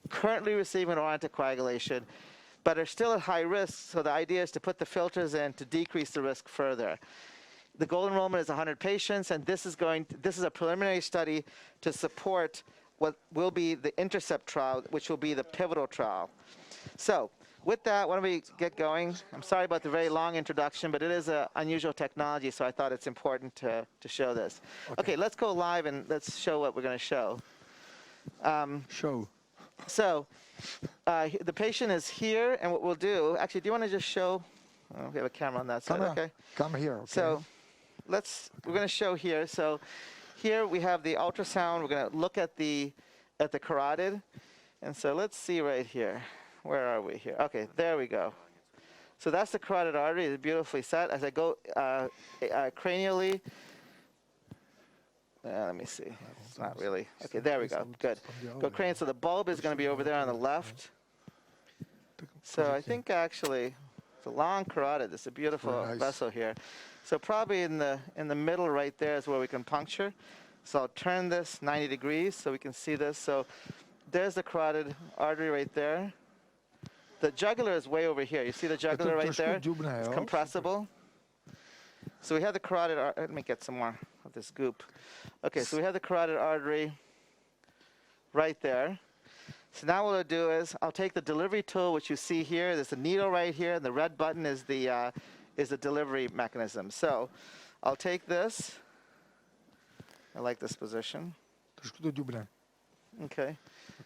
currently receiving oral anticoagulation, but are still at high risk. So the idea is to put the filters in to decrease the risk further. The goal enrollment is 100 patients, and this is a preliminary study to support what will be the INTERCEPT trial, which will be the pivotal trial. So with that, why don't we get going? I'm sorry about the very long introduction, but it is an unusual technology, so I thought it's important to show this. Okay, let's go live and let's show what we're going to show. So the patient is here, and what we'll do, actually, do you want to just show? Oh, we have a camera on that side, okay? Come here, okay. So we're going to show here. So here we have the ultrasound. We're going to look at the carotid. And so let's see right here. Where are we here? Okay, there we go. So that's the carotid artery. It's beautifully set. As I go cranially, let me see. It's not really. Okay, there we go. Good. Go cranial. So the bulb is going to be over there on the left. So I think actually it's a long carotid. It's a beautiful vessel here. So probably in the middle right there is where we can puncture. So I'll turn this 90 degrees so we can see this. So there's the carotid artery right there. The jugular is way over here. You see the jugular right there? It's compressible. So we have the carotid artery. Let me get some more of this goop. Okay, so we have the carotid artery right there. So now what I'll do is I'll take the delivery tool, which you see here. There's a needle right here, and the red button is the delivery mechanism. So I'll take this. I like this position. Okay.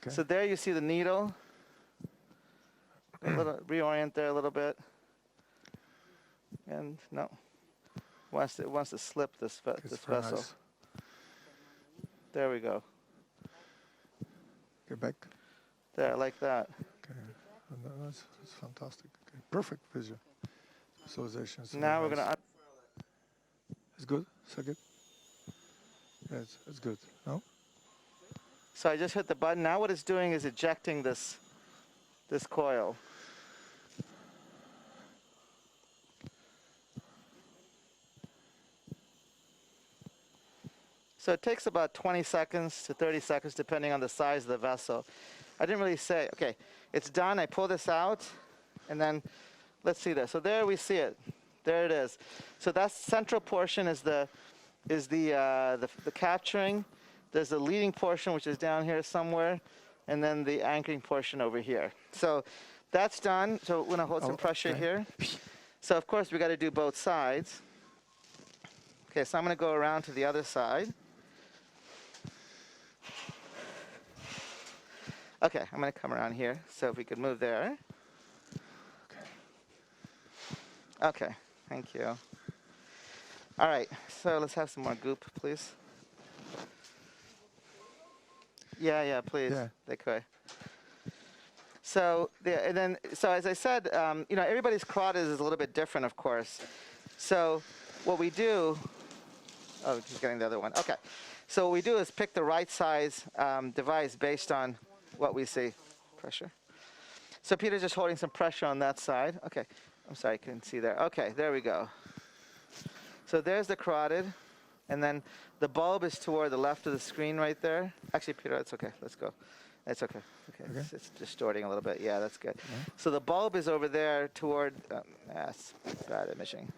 So there you see the needle. Reorient there a little bit. And no. It wants to slip this vessel. Nice. There we go. Get back. There, like that. Okay. That's fantastic. Okay. Perfect vision. Visualization. Now we're going to... It's good? Is that good? Yeah, it's good. No? So I just hit the button. Now what it's doing is ejecting this coil. So it takes about 20 seconds to 30 seconds, depending on the size of the vessel. I didn't really say, okay, it's done. I pull this out, and then let's see this. So there we see it. There it is. So that central portion is the capturing. There's the leading portion, which is down here somewhere, and then the anchoring portion over here. So that's done. So we're gonna hold some pressure here. So of course we got to do both sides. Okay, so I'm gonna go around to the other side. Okay, I'm going to come around here. So if we could move there. Okay, thank you. All right, so let's have some more goop, please. Yeah, please. Yeah. They could. So, so as I said, everybody's carotid is a little bit different, of course. So what we do, just getting the other one. Okay, so what we do is pick the right size device based on what we see. Pressure. So Peter's just holding some pressure on that side. Okay, I'm sorry, I couldn't see there. Okay, there we go. So there's the carotid, and then the bulb is toward the left of the screen right there. Actually, Peter, it's okay. Let's go. It's okay. Okay. It's distorting a little bit. Yeah, that's good. So the bulb is over there toward, yes, bad imaging.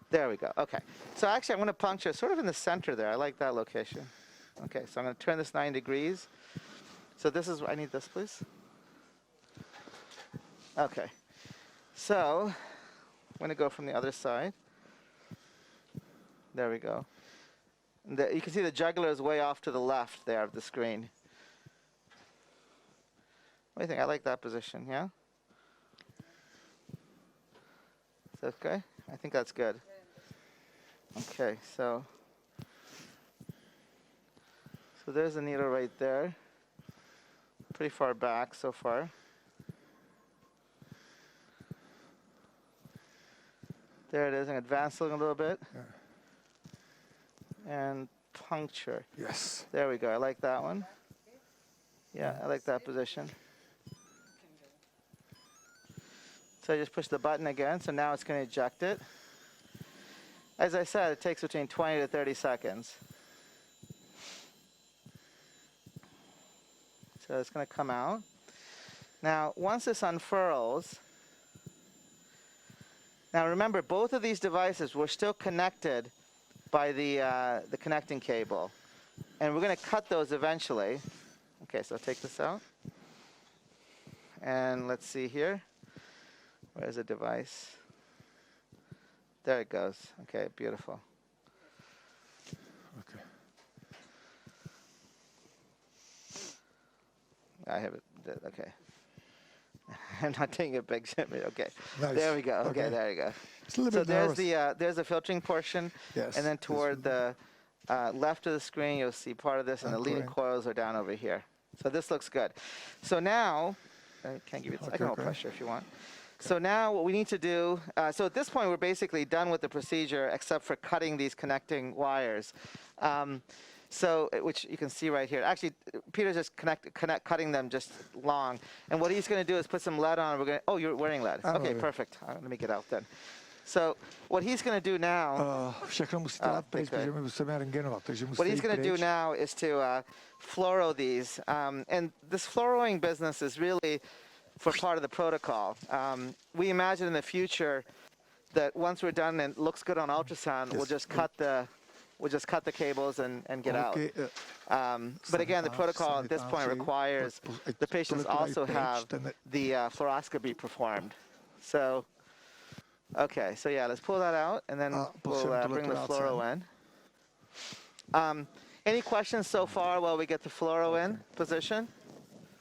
There we go. Okay. So actually, I'm going to puncture sort of in the center there. I like that location. Okay, so I'm going to turn this 9 degrees. So this is, I need this, please. Okay. So I'm going to go from the other side. There we go. You can see the jugular is way off to the left there of the screen. What do you think? I like that position, yeah? Is that okay? I think that's good. Okay, so there's the needle right there. Pretty far back so far. There it is, and advance a little bit. And puncture. Yes. There we go. I like that one. Yeah, I like that position. So I just push the button again, so now it's going to eject it. As I said, it takes between 20 to 30 seconds. So it's going to come out. Now, once this unfurls, now remember, both of these devices were still connected by the connecting cable. And we're going to cut those eventually. Okay, so take this out. And let's see here. Where's the device? There it goes. Okay, beautiful. Okay. I have it. Okay. I'm not taking a big shipment. Okay. Nice. There we go. Okay, there you go. It's a little So bit there's the filtering portion. Yes. And then toward the left of the screen, you'll see part of this, and the leading coils are down over here. So this looks good. So now, I can give you. I can hold pressure if you want. So now what we need to do, so at this point we're basically done with the procedure except for cutting these connecting wires. So, which you can see right here. Actually, Peter's just cutting them just long. And what he's going to do is put some lead on. We're going to, oh, you're wearing lead. Okay, perfect. Let me get out then. So what he's going to do now, what he's going to do now is to fluoro these. And this fluoroing business is really for part of the protocol. We imagine in the future that once we're done and it looks good on ultrasound, we'll just cut the cables and get out. But again, the protocol at this point requires the patients also have the fluoroscopy performed. So, okay, so yeah, let's pull that out, and then we'll bring the fluoro in. Any questions so far while we get the fluoro in position?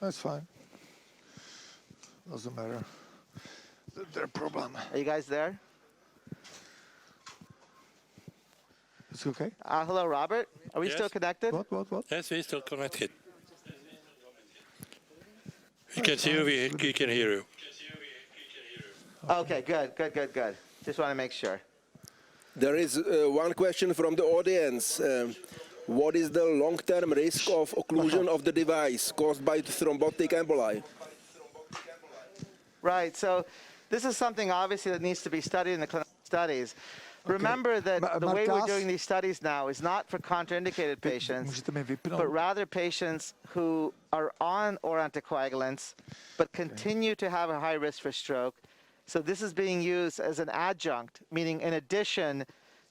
That's fine. Doesn't matter. Their problem. Are you guys there? It's okay. Hello, Robert. Are we still connected? What? Yes, we're still connected. We can see you, we can hear you. Okay, good. Just want to make sure. There is one question from the audience. What is the long-term risk of occlusion of the device caused by thrombotic emboli? Right, so this is something obviously that needs to be studied in the clinical studies. Remember that the way we're doing these studies now is not for contraindicated patients, but rather patients who are on oral anticoagulants but continue to have a high risk for stroke. So this is being used as an adjunct, meaning in addition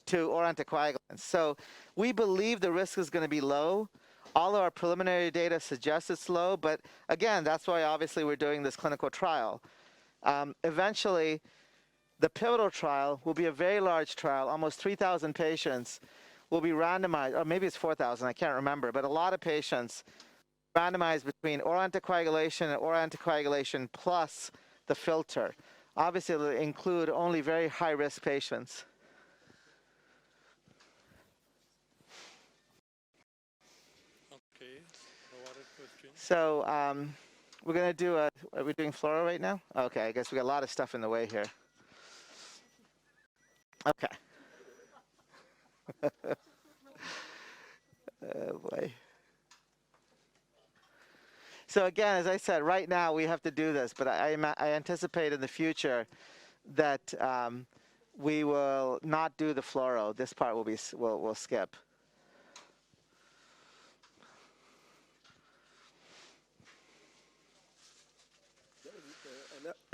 to oral anticoagulants. So we believe the risk is going to be low. All of our preliminary data suggests it's low, but again, that's why obviously we're doing this clinical trial. Eventually, the pivotal trial will be a very large trial. Almost 3,000 patients will be randomized, or maybe it's 4,000, I can't remember, but a lot of patients randomized between oral anticoagulation and oral anticoagulation plus the filter. Obviously, it'll include only very high-risk patients. Okay, no other questions? So we're going to do are we doing fluoro right now? Okay, I guess we got a lot of stuff in the way here. Okay. Oh boy. So again, as I said, right now we have to do this, but I anticipate in the future that we will not do the fluoro. This part will be we'll skip.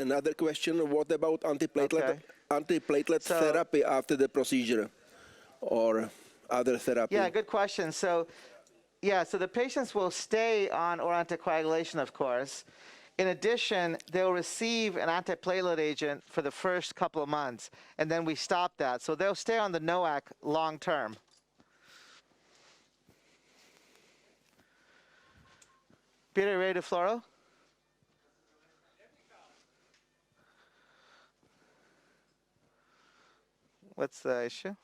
Another question, what about antiplatelet therapy after the procedure or other therapy? Yeah, good question. So the patients will stay on oral anticoagulation, of course. In addition, they'll receive an antiplatelet agent for the first couple of months, and then we stop that. So they'll stay on the NOAC long term. Peter, ready to fluoro? What's the issue?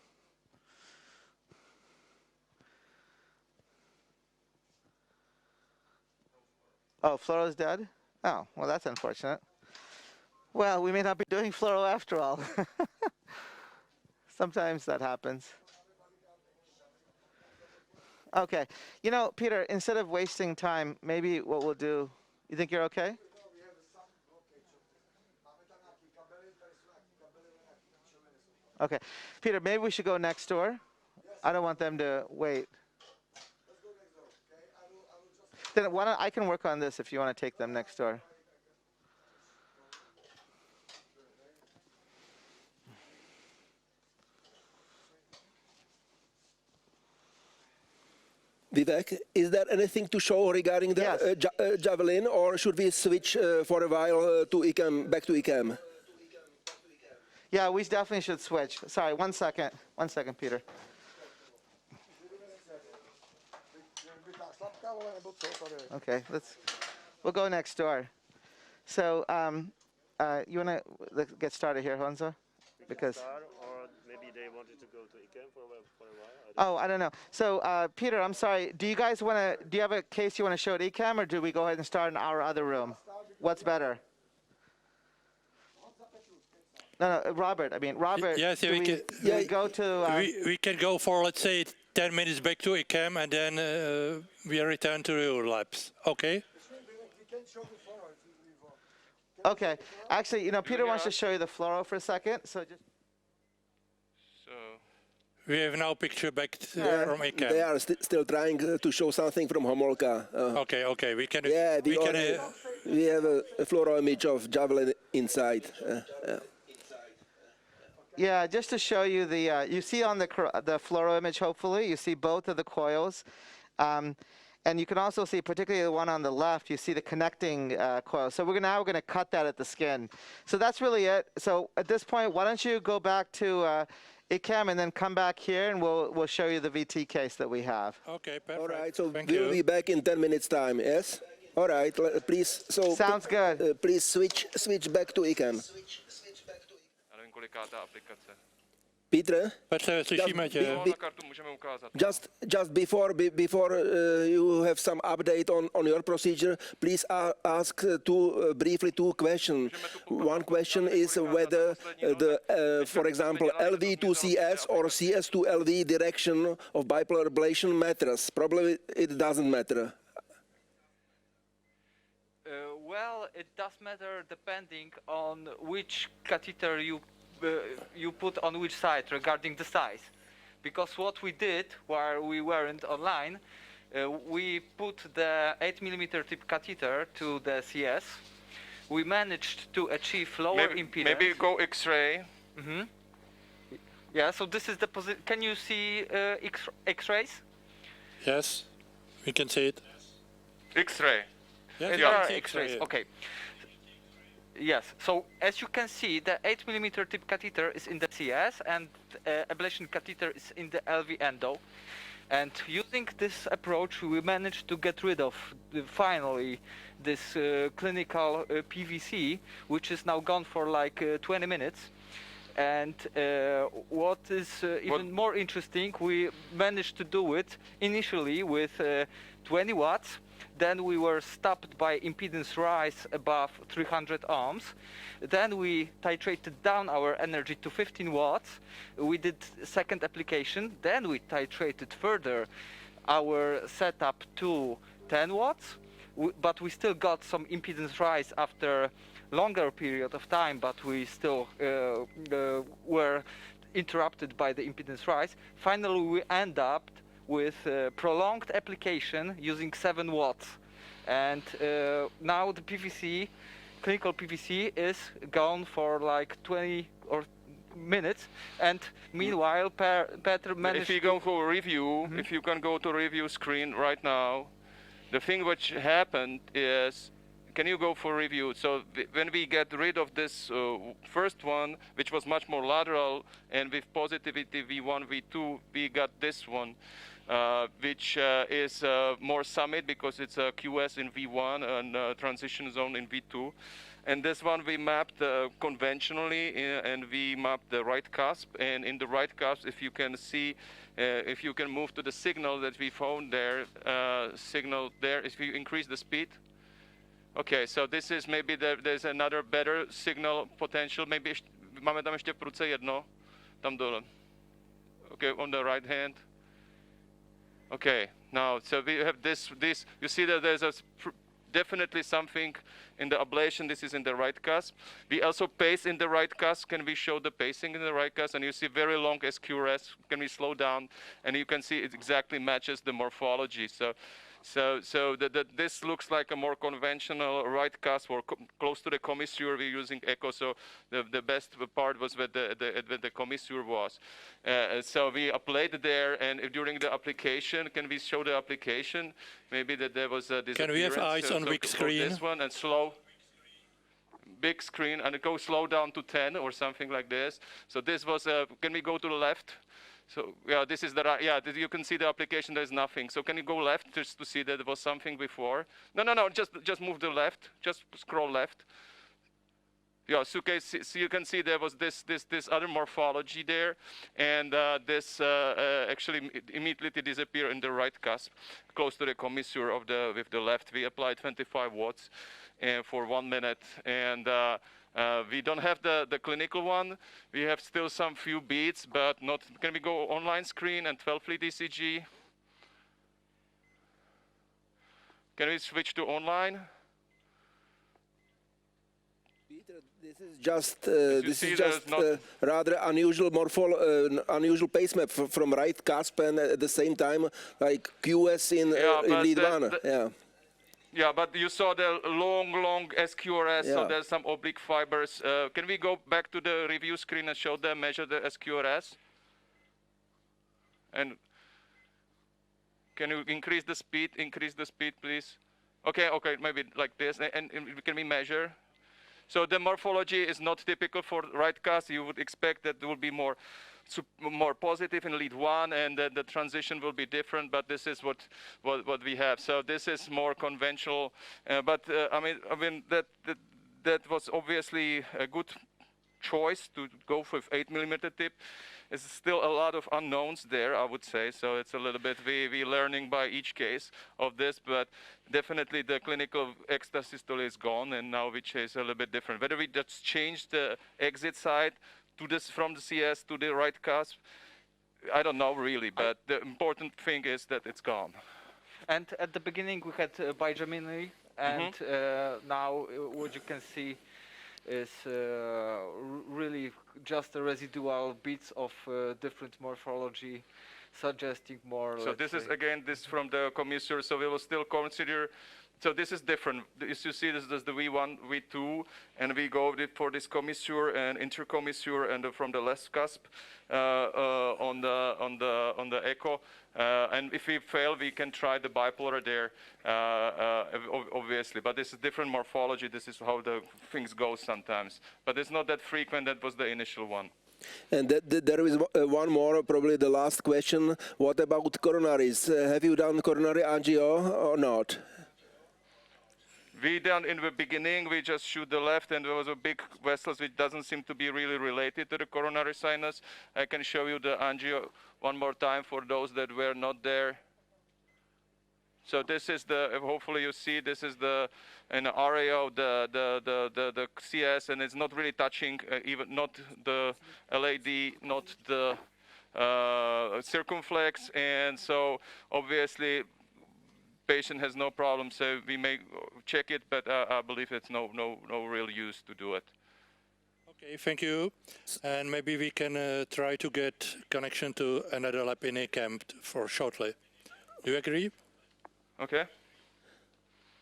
Oh, fluoro's dead? Oh, well, that's unfortunate. Well, we may not be doing fluoro after all. Sometimes that happens. Okay. You know, Peter, instead of wasting time, maybe what we'll do, you think you're okay? Okay. Peter, maybe we should go next door. I don't want them to wait. Then why don't I can work on this if you want to take them next door. Vivek, is there anything to show regarding the javelin, or should we switch for a while to IKEM, back to IKEM? Yeah, we definitely should switch. Sorry, 1 second. 1 second, Peter. Okay, we'll go next door. So, you want to get started here, Honzo? Because or maybe they wanted to go to IKEM for a while. Oh, I don't know. So, Peter, I'm sorry. Do you guys want to? Do you have a case you want to show at IKEM, or do we go ahead and start in our other room? What's better? No, Robert. I mean, Robert. Yes, we go to. We can go for, let's say, 10 minutes back to IKEM, and then we return to your labs. Okay. Okay. Actually, you know, Peter wants to show you the fluoro for a second. So just. We have now a picture back from IKEM. They are still trying to show something from Homolce. Okay. We can. Yeah, we have a fluoro image of javelin inside. Yeah, just to show you the, you see on the fluoro image, hopefully, you see both of the coils. And you can also see, particularly the one on the left, you see the connecting coil. So we're now going to cut that at the skin. So that's really it. So at this point, why don't you go back to IKEM and then come back here, and we'll show you the VT case that we have. Okay, perfect. All right, so we'll be back in 10 minutes time, yes? All right, please. So sounds good. Please switch back to IKEM. Petr, just before you have some update on your procedure, please ask briefly two questions. One question is whether for example, LV to CS or CS to LV direction of bipolar ablation matters. Probably it doesn't matter. Well, it does matter depending on which catheter you put on which side regarding the size. Because what we did while we weren't online, we put the 8mm tip catheter to the CS. We managed to achieve lower impedance. Maybe go X-ray. Mm-hmm. Yeah, so this is the position. Can you see X-rays? Yes, we can see it. X-ray. Yes, there are X-rays. Okay. Yes, so as you can see, the 8mm tip catheter is in the CS and ablation catheter is in the LV endo. And using this approach, we managed to get rid of, finally, this clinical PVC, which is now gone for like 20 minutes. And what is even more interesting, we managed to do it initially with 20 watts. Then we were stopped by impedance rise above 300 ohms. Then we titrated down our energy to 15 watts. We did second application. Then we titrated further our setup to 10 watts. But we still got some impedance rise after longer period of time, but we still were interrupted by the impedance rise. Finally, we end up with prolonged application using 7 watts. And now the PVC, clinical PVC, is gone for like 20 or minutes, and meanwhile Petr managed. If you go for a review, if you can go to review screen right now, the thing which happened is, can you go for review? So when we get rid of this first one, which was much more lateral, and with positivity V1, V2, we got this one, which is more summit because it's a QS in V1 and transition zone in V2. And this one we mapped conventionally, and we mapped the right cusp. And in the right cusp, if you can see, if you can move to the signal that we found there, if you increase the speed. Okay, so this is maybe there's another better signal potential. Maybe máme tam ještě v pruce jedno, tam dole. Okay, on the right hand. Okay, now so we have this. You see that there's definitely something in the ablation. This is in the right cusp. We also pace in the right cusp. Can we show the pacing in the right cusp? And you see very long SQRS. Can we slow down? And you can see it exactly matches the morphology. So this looks like a more conventional right cusp or close to the commissure. We're using echo, so the best part was where the commissure was. So we applied there, and during the application, can we show the application? Maybe that there was a disappearance. Can we have eyes on big screen? This one and slow. Big screen, and go slow down to 10 or something like this. So this was, can we go to the left? So yeah, this is the right, yeah, you can see the application, there's nothing. So can you go left just to see that there was something before? No, just move to the left, just scroll left. Yeah, so you can see there was this other morphology there, and this actually immediately disappeared in the right cusp, close to the commissure of with the left. We applied 25 watts for 1 minute, and we don't have the clinical one. We have still some few beats, but not. Can we go online screen and 12-lead ECG? Can we switch to online? Peter, this is just rather unusual unusual pace map from right cusp, and at the same time like QS in lead 1. Yeah. Yeah, but you saw the long SQRS, so there's some oblique fibers. Can we go back to the review screen and show them, measure the SQRS? And can you increase the speed? Increase the speed, please. Okay, maybe like this. And can we measure? So the morphology is not typical for right cusp. You would expect that there will be more positive in lead 1, and the transition will be different, but this is what we have. So this is more conventional, but I mean that was obviously a good choice to go with 8mm tip. There's still a lot of unknowns there, I would say, so it's a little bit we learning by each case of this, but definitely the clinical extrasystole is gone, and now we chase a little bit different. Whether we just change the exit side to this from the CS to the right cusp, I don't know really, but the important thing is that it's gone. And at the beginning we had bigeminy, and now what you can see is really just a residual bits of different morphology, suggesting more. So this is again this from the commissure, so we will still consider. So this is different. As you see, this is the V1, V2, and we go for this commissure and intercommissure, and from the left cusp on the echo. And if we fail, we can try the bipolar there, obviously. But this is different morphology. This is how the things go sometimes. But it's not that frequent. That was the initial one. And there is one more, probably the last question. What about coronaries? Have you done coronary angio or not? We done in the beginning, we just shoot the left, and there was a big vessels which doesn't seem to be really related to the coronary sinus. I can show you the angio one more time for those that were not there. So this is hopefully you see, this is an array of the CS, and it's not really touching, even not the LAD, not the circumflex, and so obviously patient has no problem, so we may check it, but I believe it's no real use to do it. Okay, thank you. And maybe we can try to get connection to another lab in IKEM for shortly. Do you agree? Okay.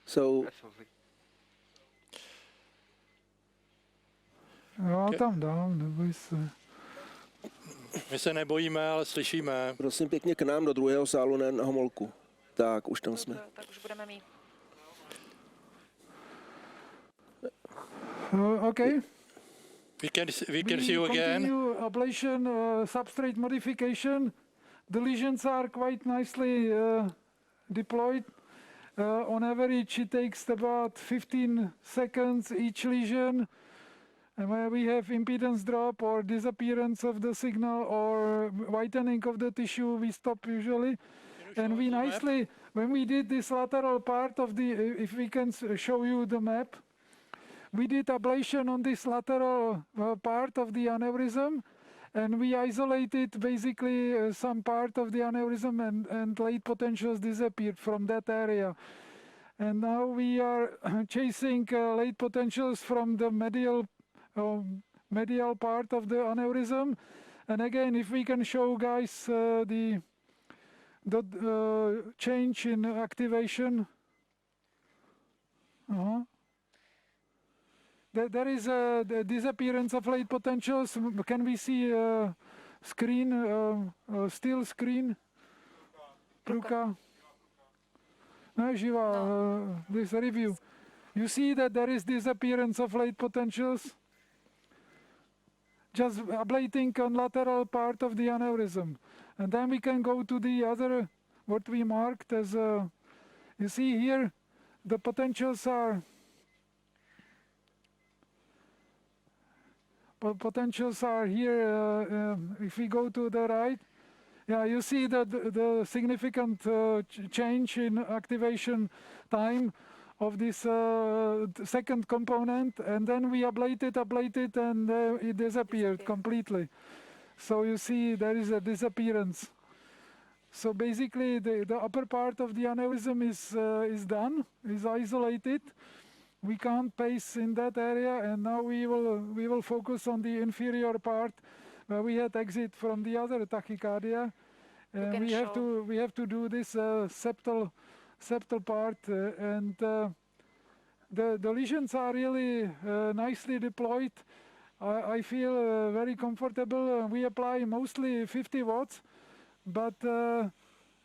So. Absolutely. Jo, tam dál, neboj se. My se nebojíme, ale slyšíme. Prosím pěkně k nám do druhého sálu, ne na Homolku. Tak, už tam jsme. Tak už budeme mít. Okay. We can see you again. Continue ablation, substrate modification. The lesions are quite nicely deployed. On average, it takes about 15 seconds each lesion. And where we have impedance drop or disappearance of the signal or whitening of the tissue, we stop usually. And we nicely, when we did this lateral part of the, if we can show you the map, we did ablation on this lateral part of the aneurysm, and we isolated basically some part of the aneurysm, and late potentials disappeared from that area. And now we are chasing late potentials from the medial part of the aneurysm. And again, if we can show guys the change in activation. There is the disappearance of late potentials. Can we see screen, still screen? Pruka. Neužil, this review. You see that there is disappearance of late potentials. Just ablating on lateral part of the aneurysm. And then we can go to the other, what we marked as, you see here, the potentials are here. If we go to the right, yeah, you see that the significant change in activation time of this second component, and then we ablated, and it disappeared completely. So you see there is a disappearance. So basically the upper part of the aneurysm is done, is isolated. We can't pace in that area, and now we will focus on the inferior part where we had exit from the other tachycardia. And we have to do this septal part, and the lesions are really nicely deployed. I feel very comfortable. We apply mostly 50 watts, but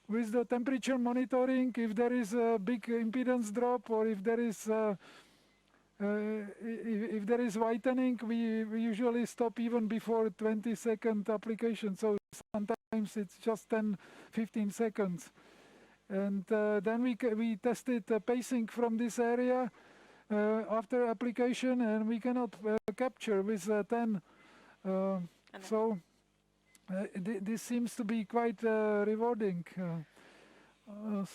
with the temperature monitoring, if there is a big impedance drop or if there is whitening, we usually stop even before 20-second application. So sometimes it's just 10-15 seconds. And then we tested pacing from this area after application, and we cannot capture with 10. So this seems to be quite rewarding.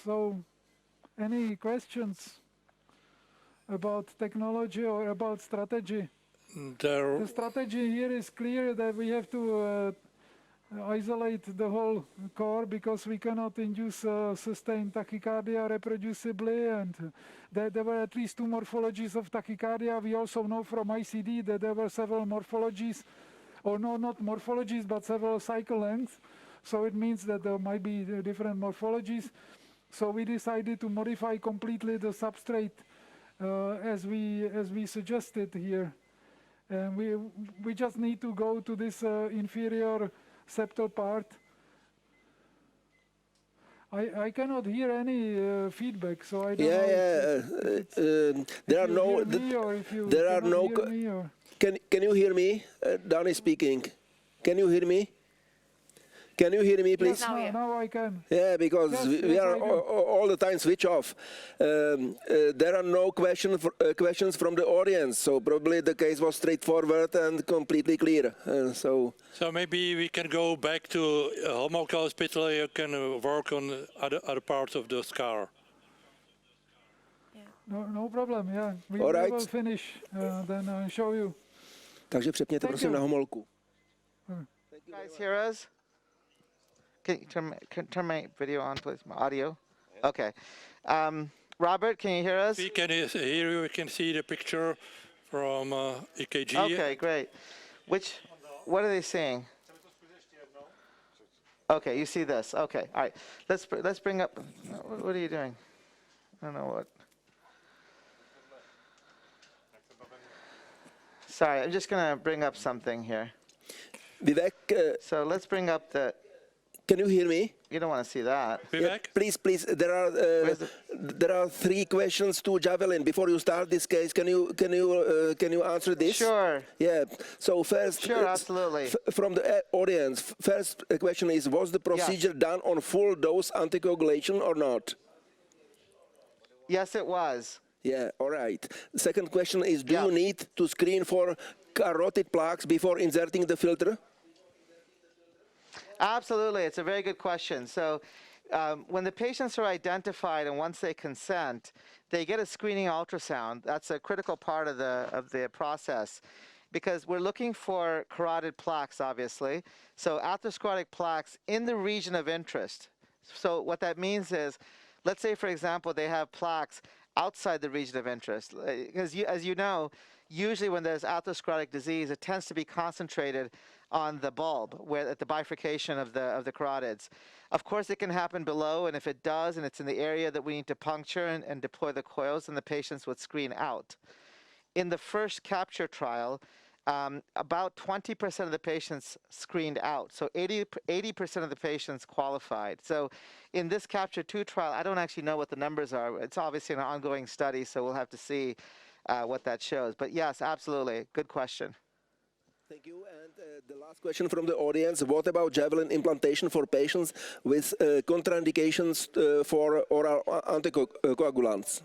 So any questions about technology or about strategy? The strategy here is clear that we have to isolate the whole core because we cannot induce sustained tachycardia reproducibly, and there were at least 2 morphologies of tachycardia. We also know from ICD that there were several morphologies, or no, not morphologies, but several cycle lengths. So it means that there might be different morphologies. So we decided to modify completely the substrate as we suggested here. And we just need to go to this inferior septal part. I cannot hear any feedback, so I don't know. There are no. Can you hear me? Dan is speaking. Can you hear me? Can you hear me, please? Yes, now I can. Yeah, because we are all the time switch off. There are no questions from the audience, so probably the case was straightforward and completely clear. So maybe we can go back to Homolce Hospital. You can work on other parts of the scar. Yeah. No problem. Yeah, we will finish. Then I'll show you. Takže přepněte prosím na Homolku. Guys hear us? Can you turn my video on, please? My audio. Okay. Robert, can you hear us? We can hear you. We can see the picture from EKG. Okay, great. What are they saying? Okay, you see this. Okay, all right. Let's bring up. What are you doing? I don't know what. Sorry, I'm just gonna bring up something here. Vivek. So let's bring up the. Can you hear me? You don't want to see that. Vivek? Yeah, please. There are 3 questions to Javelin. Before you start this case, can you answer this? Sure. Yeah. So first, Sure, absolutely. From the audience, first question is: was the procedure done on full dose anticoagulation or not? Yes, it was. Yeah. All right. The second question is: do you need to screen for carotid plaques before inserting the filter? Absolutely. It's a very good question. So when the patients are identified and once they consent, they get a screening ultrasound. That's a critical part of the process because we're looking for carotid plaques, obviously. So atherosclerotic plaques in the region of interest. So what that means is, let's say, for example, they have plaques outside the region of interest. Because as you know, usually when there's atherosclerotic disease, it tends to be concentrated on the bulb, where at the bifurcation of the carotids. Of course, it can happen below, and if it does, and it's in the area that we need to puncture and deploy the coils, then the patients would screen out. In the first capture trial, about 20% of the patients screened out, so 80% of the patients qualified. So in this capture 2 trial, I don't actually know what the numbers are. It's obviously an ongoing study, so we'll have to see what that shows. But yes, absolutely, good question. Thank you. And the last question from the audience: what about Javelin implantation for patients with contraindications for oral anticoagulants?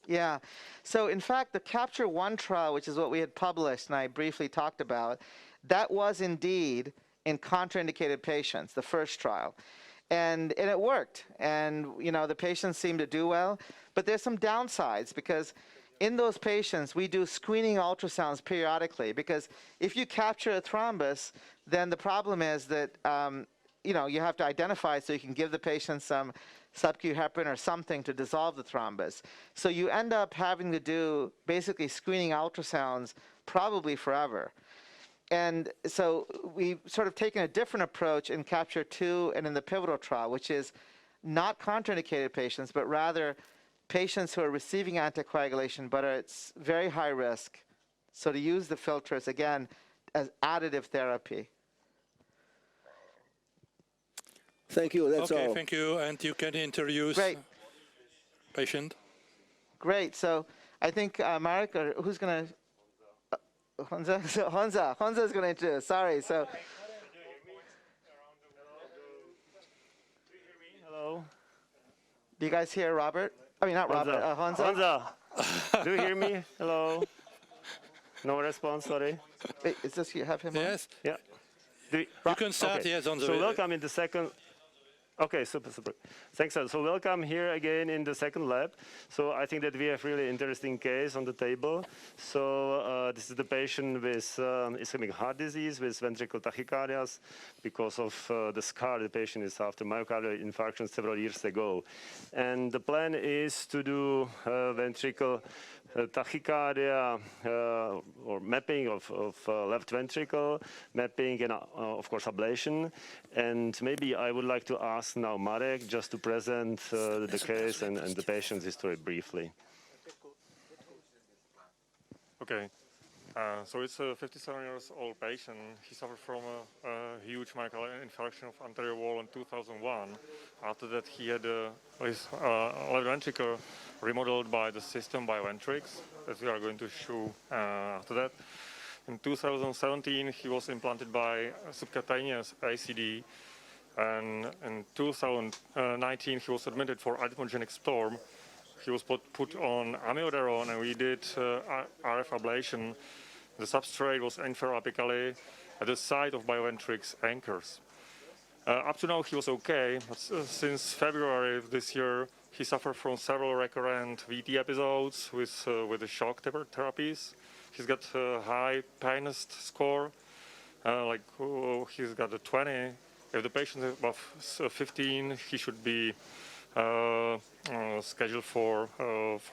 Yeah. So in fact, the Capture 1 trial, which is what we had published and I briefly talked about, that was indeed in contraindicated patients, the first trial. And it worked. And, the patients seemed to do well. But there's some downsides because in those patients, we do screening ultrasounds periodically because if you capture a thrombus, then the problem is that, you have to identify it so you can give the patient some sub-Q heparin or something to dissolve the thrombus. So you end up having to do basically screening ultrasounds probably forever. And so we've sort of taken a different approach in Capture 2 and in the pivotal trial, which is not contraindicated patients, but rather patients who are receiving anticoagulation but are at very high risk. So to use the filters, again, as additive therapy. Thank you. That's all. Okay, thank you. And you can introduce patient. Great. So I think Marek, or who's going to? Honza is going to introduce. Sorry. So. Hello. Do you guys hear Robert? I mean, not Robert. Honza. Honza. Do you hear me? Hello. No response. Sorry. Wait, is this you have him? Yes. On? Yeah. You can start. Okay. Yes, on the. So welcome in the second. Okay, super. Thanks. So welcome here again in the second lab. So I think that we have really interesting case on the table. So this is the patient with ischemic heart disease with ventricular tachycardias because of the scar the patient is after myocardial infarction several years ago. And the plan is to do ventricular tachycardia or mapping of left ventricle, mapping and of course ablation. And maybe I would like to ask now Marek just to present the case and the patient's history briefly. Okay. So it's a 57-year-old patient. He suffered from a huge myocardial infarction of anterior wall in 2001. After that, he had his left ventricle remodeled by the system by Ventrix, as we are going to show after that. In 2017, he was implanted by subcutaneous ICD, and in 2019, he was admitted for arrhythmogenic storm. He was put on amiodarone, and we did RF ablation. The substrate was inferoapically at the site of Bioventrix anchors. Up to now, he was okay, but since February of this year, he suffered from several recurrent VT episodes with the shock therapies. He's got a high painest score, he's got a 20. If the patient is above 15, he should be scheduled for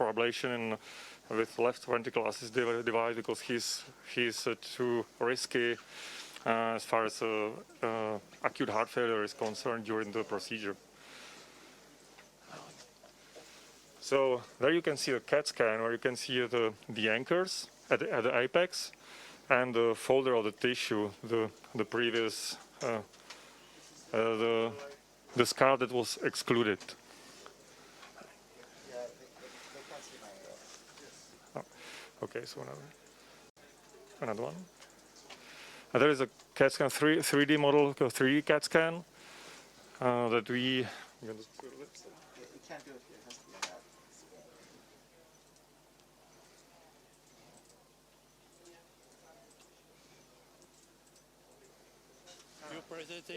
ablation with left ventricle assist device because he's too risky as far as acute heart failure is concerned during the procedure. So there you can see a CAT scan where you can see the anchors at the apex and the folder of the tissue, the previous the scar that was excluded. Oh, okay, so another one. And there is a CAT scan, 3D model, 3D CAT scan that we.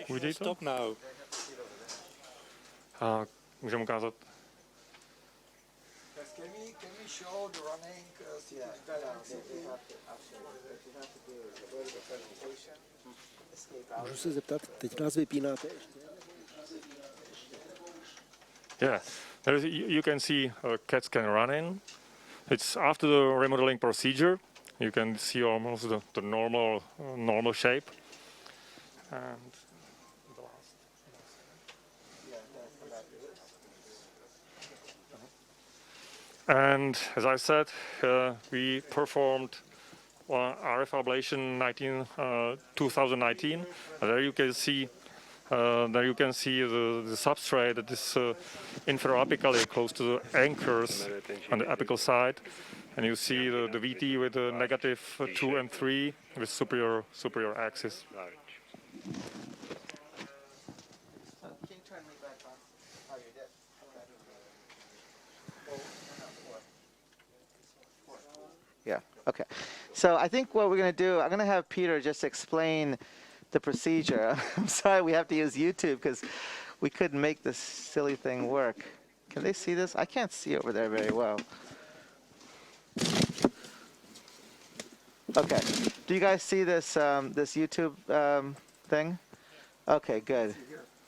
We did stop now. Můžeme ukázat. Can we show the running? Můžu se zeptat, teď nás vypínáte ještě? Yeah, you can see a CAT scan running. It's after the remodeling procedure. You can see almost the normal shape. And the last. And as I said, we performed RF ablation 2019. There you can see the substrate that is infraapically close to the anchors on the apical side, and you see the VT with the negative 2 and 3 with superior axis. Yeah, okay. So I think what we're going to do, I'm going to have Peter just explain the procedure. I'm sorry we have to use YouTube because we couldn't make this silly thing work. Can they see this? I can't see over there very well. Okay. Do you guys see this this YouTube thing? Okay, good.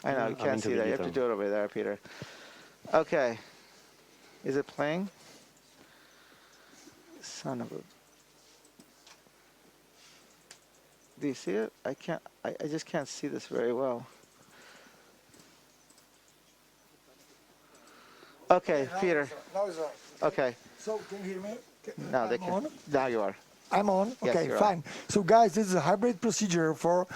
I know, you can't see that. You have to do it over there, Peter. Okay. Is it playing? Son of a... Do you see it? I just can't see this very well. Okay, Peter. Now it's on. Okay. So can you hear me? Now they can. Now you are. I'm on. Yes, Okay, you're fine. So guys, this is a hybrid procedure for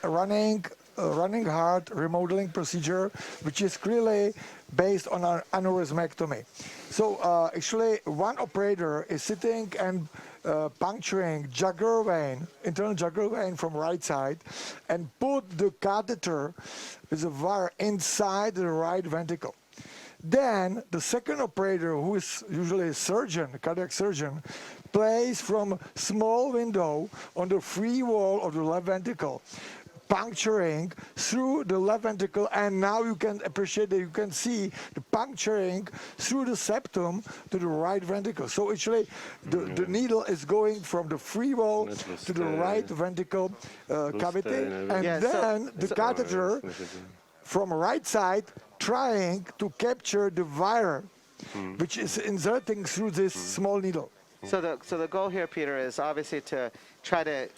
running heart remodeling procedure, which is clearly based on an aneurysmectomy. So actually, one operator is sitting and puncturing jugular vein, internal jugular vein from right side, and put the catheter with a wire inside the right ventricle. Then the second operator, who is usually a surgeon, a cardiac surgeon, plays from small window on the free wall of the left ventricle, puncturing through the left ventricle, and now you can appreciate that you can see the puncturing through the septum to the right ventricle. So actually the needle is going from the free wall to the right ventricle cavity, and then the catheter from right side trying to capture the wire which is inserting through this small needle. So the goal here, Peter, is obviously to try to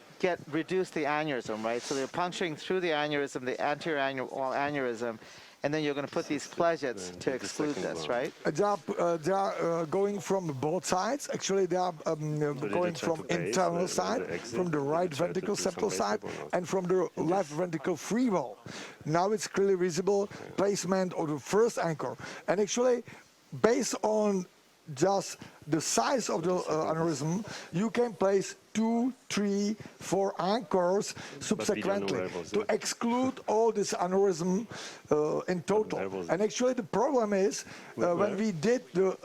reduce the aneurysm, right? So they're puncturing through the aneurysm, the anterior aneurysm, and then you're going to put these plagets to exclude this, right? They are going from both sides. Actually, they are going from internal side, from the right ventricle septal side, and from the left ventricle free wall. Now it's clearly visible placement of the first anchor. And actually, based on just the size of the aneurysm, you can place 2, 3, 4 anchors subsequently to exclude all this aneurysm in total. And actually the problem is when we did the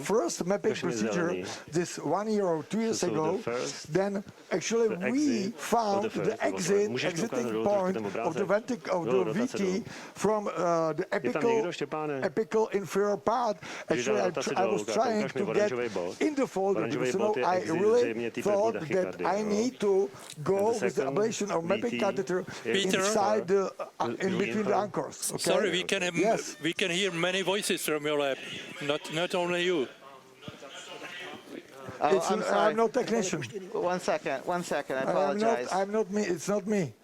first mapping procedure this 1 year or 2 years ago, then actually we found the exiting point of the ventricle, of the VT from the apical inferior part. Actually I was trying to get in the folder, because I really thought that I need to go with the ablation or mapping catheter inside the in between the anchors. Okay? Sorry, we can hear many voices from your lab, not only you. I'm no technician. 1 second, I apologize. I'm not me, it's not me.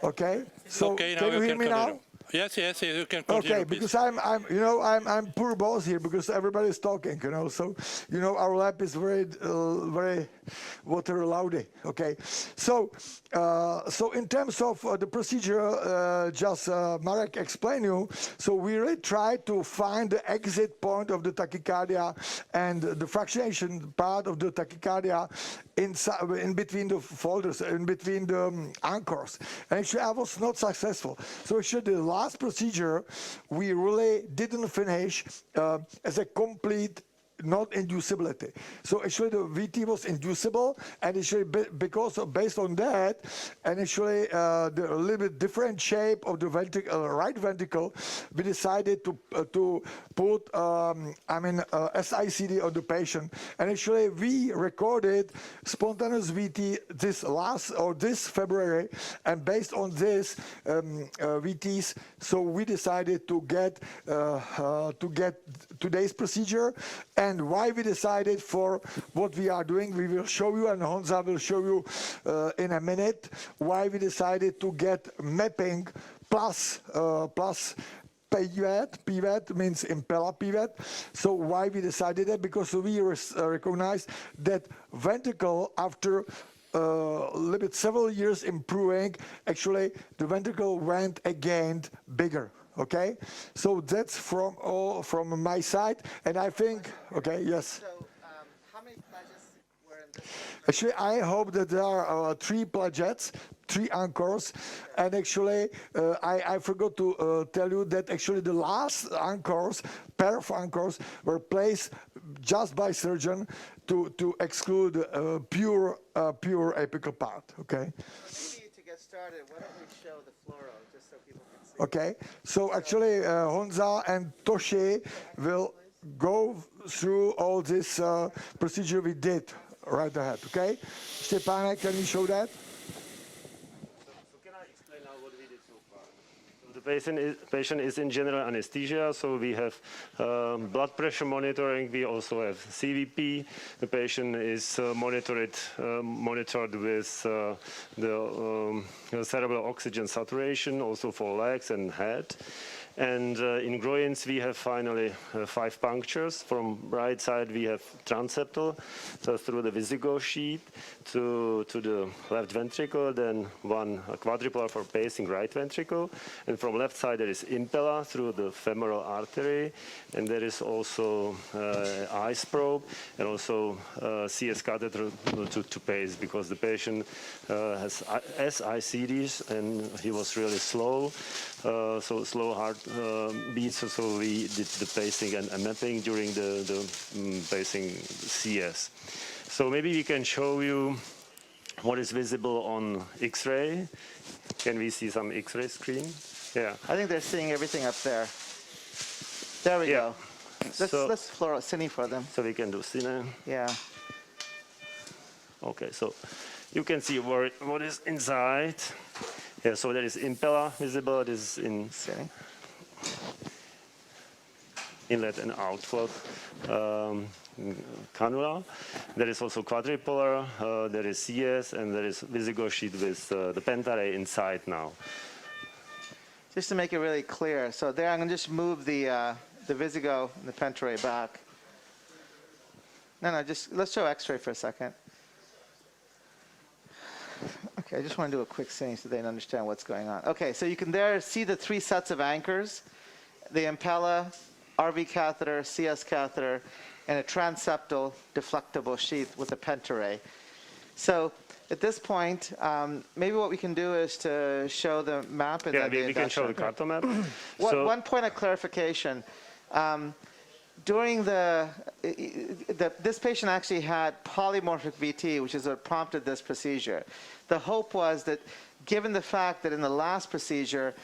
Okay, so okay, can you hear me now? Yes, you can continue. Okay, because I'm poor boss here because everybody's talking, so our lab is very water loudy. Okay, so in terms of the procedure, just Marek explained you. So we really try to find the exit point of the tachycardia and the fractionation part of the tachycardia in between the folders, in between the anchors. And actually, I was not successful. So actually, the last procedure we really didn't finish as a complete not inducibility. So actually the VT was inducible, and actually based on that, and actually the little bit different shape of the right ventricle, we decided to put SICD on the patient, and actually we recorded spontaneous VT this February, and based on this VTs, so we decided to get today's procedure. And why we decided for what we are doing, we will show you, and Honza will show you in a minute, why we decided to get mapping plus PVAT means impella PVAT. So why we decided that? Because we recognized that ventricle, after little bit several years improving, actually the ventricle went again bigger. Okay, so that's from my side, and I think, okay, yes. So, how many pledges were in this? Actually, I hope that there are 3 pledgets, 3 anchors, and actually, I forgot to tell you that actually the last anchors, pair of anchors, were placed just by surgeon to exclude pure apical part. Okay. So maybe to get started, why don't we show the fluoro just so people can see? Okay, so actually Honza and Toshi will go through all this procedure we did right ahead, okay? Stepane, can you show that? So can I explain now what we did so far? So the patient is in general anesthesia, so we have blood pressure monitoring, we also have CVP. The patient is monitored with the cerebral oxygen saturation, also for legs and head. And in groins, we have finally 5 punctures. From right side, we have transeptal, so through the Visigo sheath to the left ventricle, then 1 quadripolar for pacing right ventricle. And from left side, there is impella through the femoral artery. And there is also ICE probe and also CS catheter to pace, because the patient has SICDs and he was really slow. So slow heart beats, so we did the pacing and mapping during the pacing CS. So maybe we can show you what is visible on X-ray. Can we see some X-ray screen? Yeah. I think they're seeing everything up there. There we go. Let's fluoro cine for them. So we can do cine. Yeah. Okay, so you can see what is inside. Yeah, so there is impella visible. This is in inlet and outflow cannula. There is also quadripolar. There is CS, and there is Visigo sheet with the pentaray inside now. Just to make it really clear, so there I'm going to just move the Visigo and the pentaray back. No, just let's show X-ray for a second. Okay, I just want to do a quick thing so they understand what's going on. Okay, so you can there see the 3 sets of anchors, the impella, RV catheter, CS catheter, and a transeptal deflectable sheath with a pentaray. So at this point, maybe what we can do is to show the map and then the we can show the carto map. One point of clarification. During this patient actually had polymorphic VT, which is what prompted this procedure. The hope was that, given the fact that in the last procedure,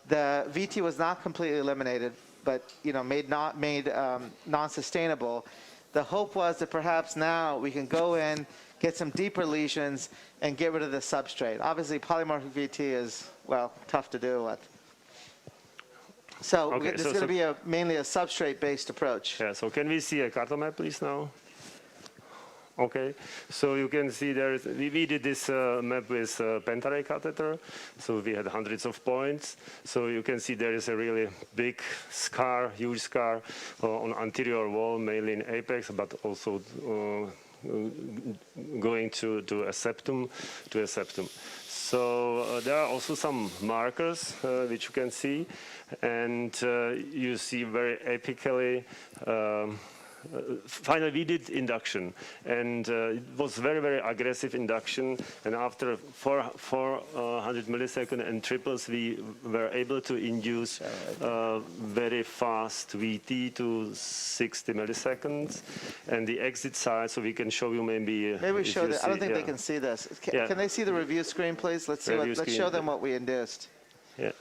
the VT was not completely eliminated, but made non-sustainable, the hope was that perhaps now we can go in, get some deeper lesions, and get rid of the substrate. Obviously, polymorphic VT is, well, tough to do with. So Okay, this is going to be mainly a substrate-based approach. Yeah, so can we see a cartomap, please, now? Okay, so you can see there is, we did this map with pentaray catheter, so we had hundreds of points. So you can see there is a really big scar, huge scar on anterior wall, mainly in apex, but also going to a septum, So there are also some markers which you can see, and you see very apically. Finally, we did induction, and it was very, very aggressive induction. And after 400 millisecond and triples, we were able to induce very fast VT to 60 milliseconds. And the exit side, so we can show you maybe. Maybe show that. I don't think they can see this. Can they see the review screen, please? Let's see. Let's show them what we induced. Yeah.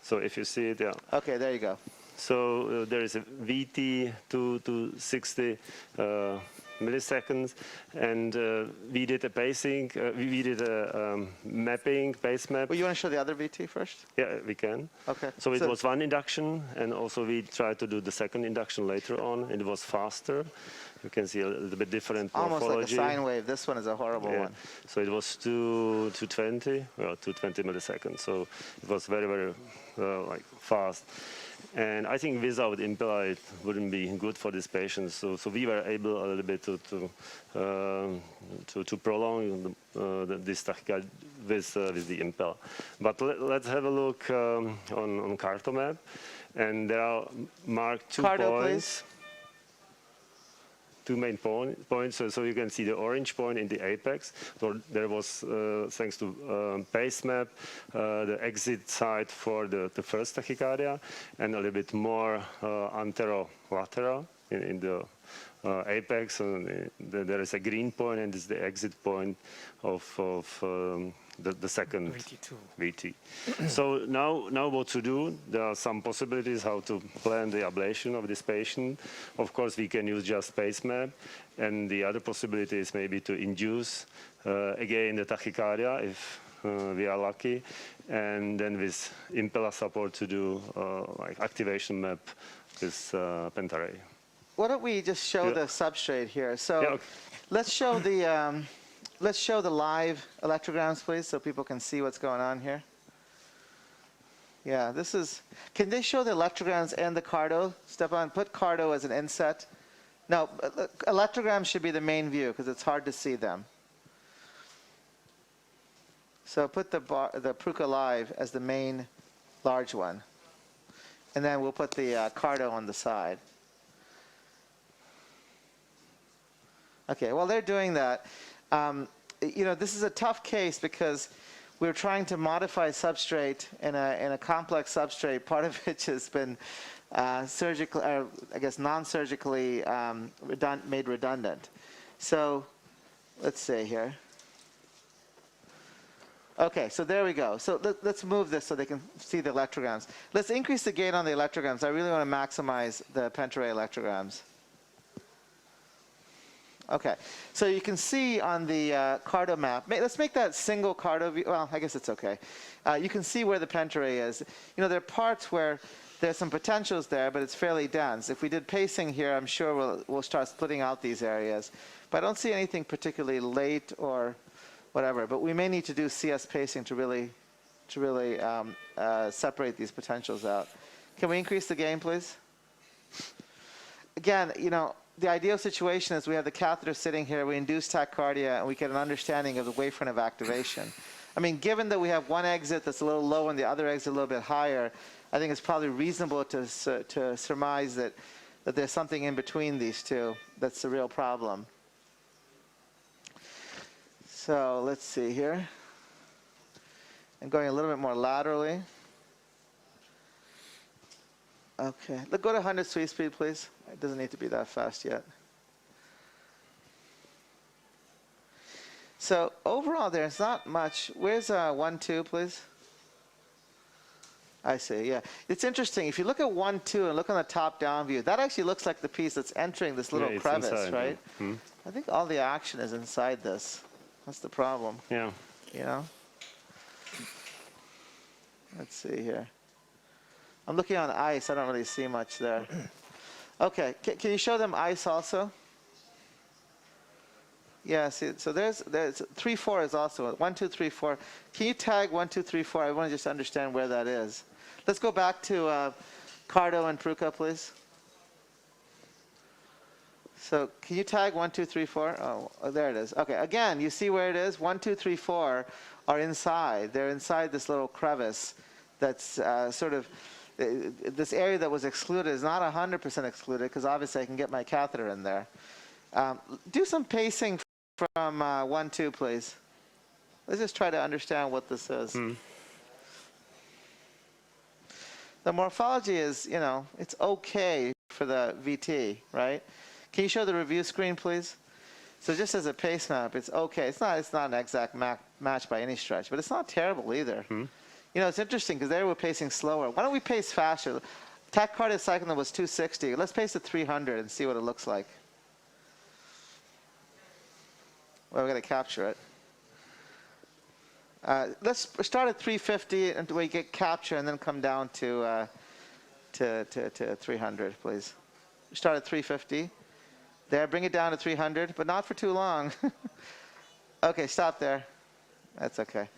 So if you see it, yeah. Okay, there you go. So there is a VT to 60 milliseconds, and we did a pacing, we did a mapping, base map. Well, you want to show the other VT first? Yeah, we can. Okay. So it was one induction, and also we tried to do the second induction later on, and it was faster. You can see a little bit different morphology. Almost like a sine wave. This one is a horrible one. So it was 220, well, 220 milliseconds. So it was very, very like fast. And I think without impella, it wouldn't be good for these patients. So we were able a little bit to prolong this tachycardia with the impella. But let's have a look on cartomap. And there are marked 2 points. Please. 2 main points, so you can see the orange point in the apex. So there was, thanks to base map, the exit side for the first tachycardia, and a little bit more anterolateral in the apex. And there is a green point, and this is the exit point of the second VT. So now what to do? There are some possibilities how to plan the ablation of this patient. Of course, we can use just pace map, and the other possibility is maybe to induce again the tachycardia if we are lucky, and then with impella support to do like activation map with pentaray. Why don't we just show the substrate here? So let's show the live electrograms, please, so people can see what's going on here. Yeah, this is. Can they show the electrograms and the cardo? Stefan, put cardo as an inset. No, electrograms should be the main view because it's hard to see them. So put the Pruka live as the main large one, and then we'll put the cardo on the side. Okay, while they're doing that, you know, this is a tough case because we're trying to modify substrate in a complex substrate, part of which has been surgically, I guess non-surgically made redundant. So let's see here. Okay, so there we go. So let's move this so they can see the electrograms. Let's increase the gain on the electrograms. I really want to maximize the pentaray electrograms. Okay, so you can see on the cardo map, let's make that single cardo view. Well, I guess it's okay. You can see where the pentaray is. You know, there are parts where there's some potentials there, but it's fairly dense. If we did pacing here, I'm sure we'll start splitting out these areas. But I don't see anything particularly late or whatever. But we may need to do CS pacing to really separate these potentials out. Can we increase the gain, please? Again, you know, the ideal situation is we have the catheter sitting here, we induce tachycardia, and we get an understanding of the wavefront of activation. I mean, given that we have one exit that's a little low and the other exit a little bit higher, I think it's probably reasonable to surmise that there's something in between these two that's the real problem. So let's see here. I'm going a little bit more laterally. Okay, let's go to 100 sweep speed, please. It doesn't need to be that fast yet. So overall, there's not much. Where's 1, 2, please? I see, yeah. It's interesting. If you look at 1, 2 and look on the top-down view, that actually looks like the piece that's entering this little crevice, inside, right? Yeah. I think all the action is inside this. That's the problem. Yeah. You know? Let's see here. I'm looking on ice. I don't really see much there. Okay, can you show them ice also? Yeah, see, so there's 3, 4 is also 1, 2, 3, 4. Can you tag 1, 2, 3, 4? I want to just understand where that is. Let's go back to Cardo and Pruka, please. So can you tag 1, 2, 3, 4? Oh, there it is. Okay, again, you see where it is? 1, 2, 3, 4 are inside. They're inside this little crevice that's sort of, this area that was excluded is not 100% excluded because obviously I can get my catheter in there. Do some pacing from 1, 2, please. Let's just try to understand what this is. The morphology is, you know, it's okay for the VT, right? Can you show the review screen, please? So just as a pace map, it's okay. It's not an exact match by any stretch, but it's not terrible either. You know, it's interesting because they were pacing slower. Why don't we pace faster? Tachycardia cycling was 260. Let's pace to 300 and see what it looks like. Well, we're going to capture it. Let's start at 350 until we get capture and then come down to 300, please. Start at 350. There, bring it down to 300, but not for too long. Okay, stop there. That's okay.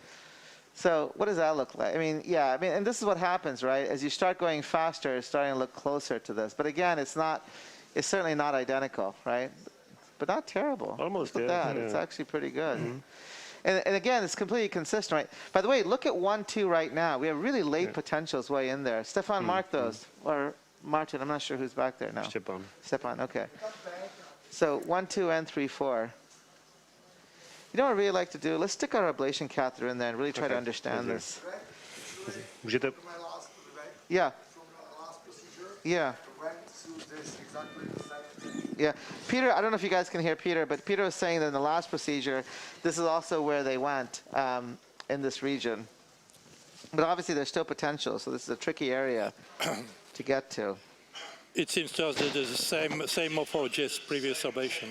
So what does that look like? I mean, yeah, I mean, and this is what happens, right? As you start going faster, it's starting to look closer to this. But again, it's certainly not identical, right? But not terrible. Almost, look at that. Yeah. It's actually pretty good. And again, it's completely consistent, right? By the way, look at 1, 2 right now. We have really late potentials way in there. Stefan, mark those. Or Martin, I'm not sure who's back there now. Stepan, okay. So 1, 2, and 3, 4. You know what I really like to do? Let's stick our ablation catheter in there and really try to understand this. Můžete... Yeah. Yeah. Yeah, Peter, I don't know if you guys can hear Peter, but Peter was saying that in the last procedure, this is also where they went in this region. But obviously there's still potential, so this is a tricky area to get to. It seems to us that there's the same morphology as previous ablation.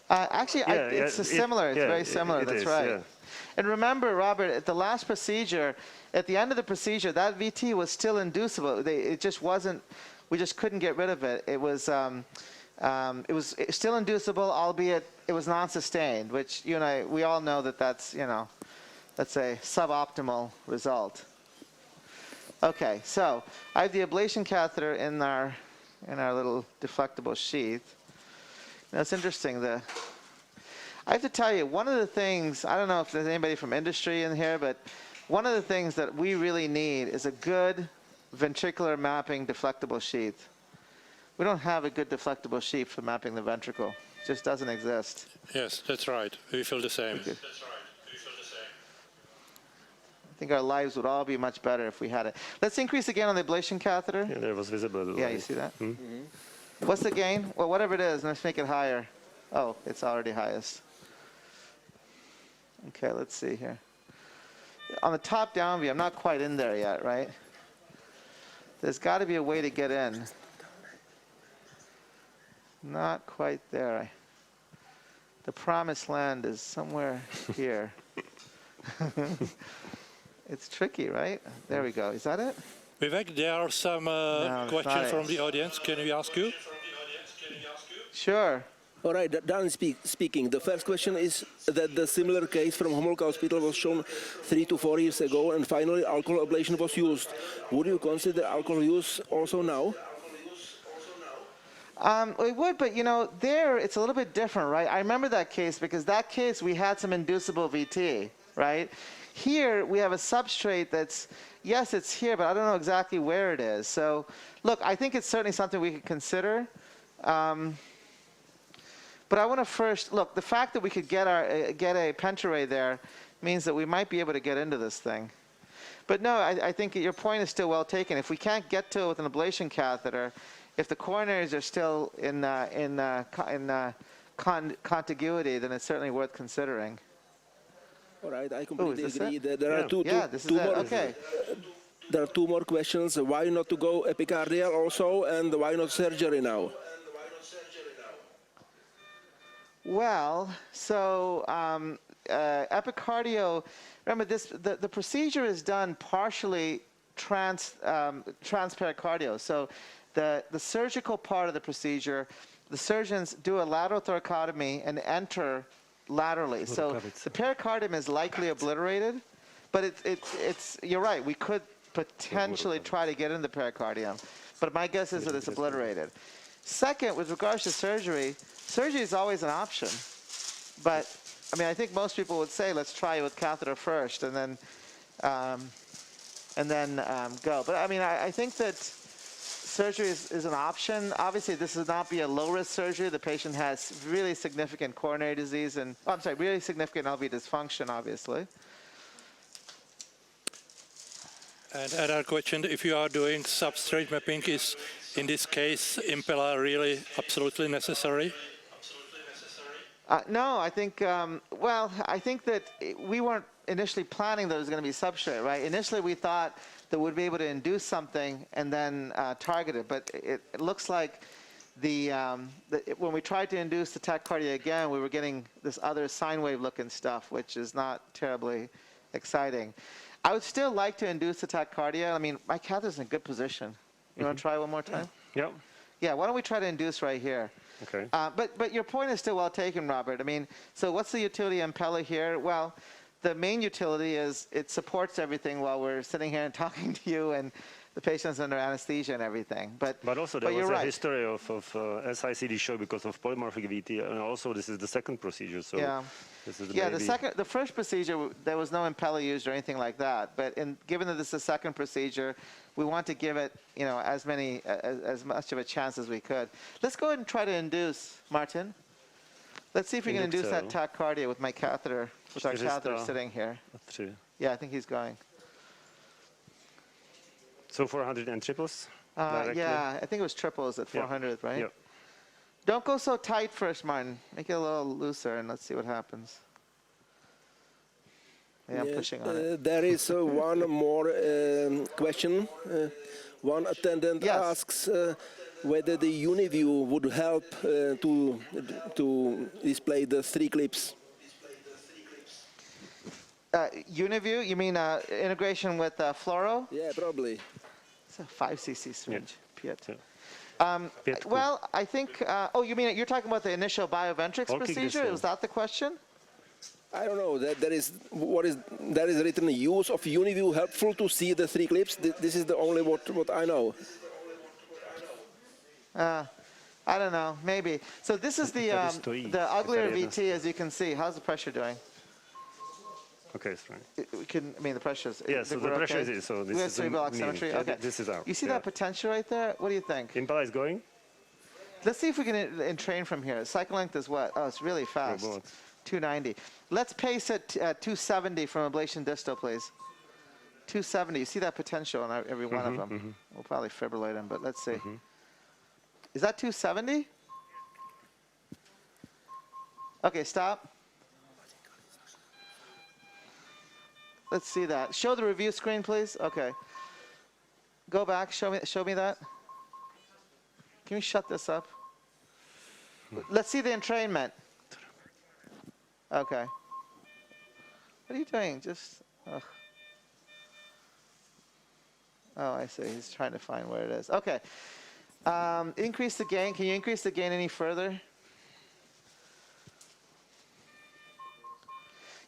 Actually, it's similar. It's very similar. That's right. Yeah. And remember, Robert, at the last procedure, at the end of the procedure, that VT was still inducible. It just wasn't. We just couldn't get rid of it. It was still inducible, albeit it was non-sustained, which you and I, we all know that that's, you know, that's a suboptimal result. Okay, so I have the ablation catheter in our little deflectable sheath. Now it's interesting. I have to tell you, one of the things, I don't know if there's anybody from industry in here, but one of the things that we really need is a good ventricular mapping deflectable sheath. We don't have a good deflectable sheath for mapping the ventricle. It just doesn't exist. Yes, that's right. We feel the same. That's right. We feel the same. I think our lives would all be much better if we had it. Let's increase again on the ablation catheter. Yeah, there was visible. Yeah, you see that? What's the gain? Well, whatever it is, let's make it higher. Oh, it's already highest. Okay, let's see here. On the top-down view, I'm not quite in there yet, right? There's got to be a way to get in. Not quite there. The promised land is somewhere here. It's tricky, right? There we go. Is that it? Vivek, there are some questions from the audience. Can we ask you? Sure. All right, Dan speaking. The first question is that the similar case from Homolce Hospital was shown 3 to 4 years ago, and finally alcohol ablation was used. Would you consider alcohol use also now? We would, but you know, there it's a little bit different, right? I remember that case because that case we had some inducible VT, right? Here we have a substrate that's, yes, it's here, but I don't know exactly where it is. So, look, I think it's certainly something we could consider. But I want to first, look, the fact that we could get a pentarray there means that we might be able to get into this thing. But no, I think your point is still well taken. If we can't get to it with an ablation catheter, if the coronaries are still in contiguity, then it's certainly worth considering. All right, I completely agree. It? There are two more. Okay. There are two more questions. Why not to go epicardial also, and why not surgery now? Well, so epicardio. Remember, the procedure is done partially transpericardial. So the surgical part of the procedure, the surgeons do a lateral thoracotomy and enter laterally. So the pericardium is likely obliterated, but it's you're right. We could potentially try to get in the pericardium, but my guess is that it's obliterated. Second, with regards to surgery, surgery is always an option, but I mean, I think most people would say, let's try it with catheter first, and then go. But I mean, I think that surgery is an option. Obviously, this would not be a low-risk surgery. The patient has really significant coronary disease and, really significant LV dysfunction, obviously. And another question, if you are doing substrate mapping, is in this case impella really absolutely necessary? No, I think, I think that we weren't initially planning that it was going to be substrate, right? Initially, we thought that we'd be able to induce something and then target it, but it looks like when we tried to induce the tachycardia again, we were getting this other sine wave looking stuff, which is not terribly exciting. I would still like to induce the tachycardia. I mean, my catheter's in a good position. You want to try one more time? Yep. Yeah, why don't we try to induce right here? Okay. But your point is still well taken, Robert. I mean, so what's the utility of impella here? Well, the main utility is it supports everything while we're sitting here and talking to you, and the patient's under anesthesia and everything. But also there was a history of SICD shock because of polymorphic VT, and also this is the second procedure. So yeah, this is the first procedure there was no impella used or anything like that. But given that this is the second procedure, we want to give it, as much of a chance as we could. Let's go ahead and try to induce, Martin. Let's see if we can induce that tachycardia with my catheter, with our catheter sitting here. Yeah, I think he's going. So 400 and triples? Yeah, I think it was triples at 400, right? Yep. Don't go so tight first, Martin. Make it a little looser, and let's see what happens. Yeah, I'm pushing on it. There is one more question. One attendant asks whether the Uniview would help to display the 3 clips. Uniview? You mean integration with fluoro? Yeah, probably. It's a 5 cc syringe. Yeah. Well, I think. You mean you're talking about the initial bioventrix procedure? Was that the question? I don't know. There is written use of Uniview helpful to see the 3 clips. This is the only what I know. I don't know. Maybe. So this is the uglier VT, as you can see. How's the pressure doing? Okay, it's fine. The pressure is. Yeah, so the pressure is. So this is cerebral oximetry. Okay. This is out. You see that potential right there? What do you think? Impella is going. Let's see if we can entrain from here. Cycle length is what? Oh, it's really fast. 290. Let's pace it at 270 from ablation distal, please. 270. You see that potential in every one of them. We'll probably fibrillate them, but let's see. Is that 270? Okay, stop. Let's see that. Show the review screen, please. Okay. Go back. Show me that. Can you shut this up? Let's see the entrainment. Okay. What are you doing? Just. Ugh. Oh, I see. He's trying to find where it is. Okay. Increase the gain. Can you increase the gain any further?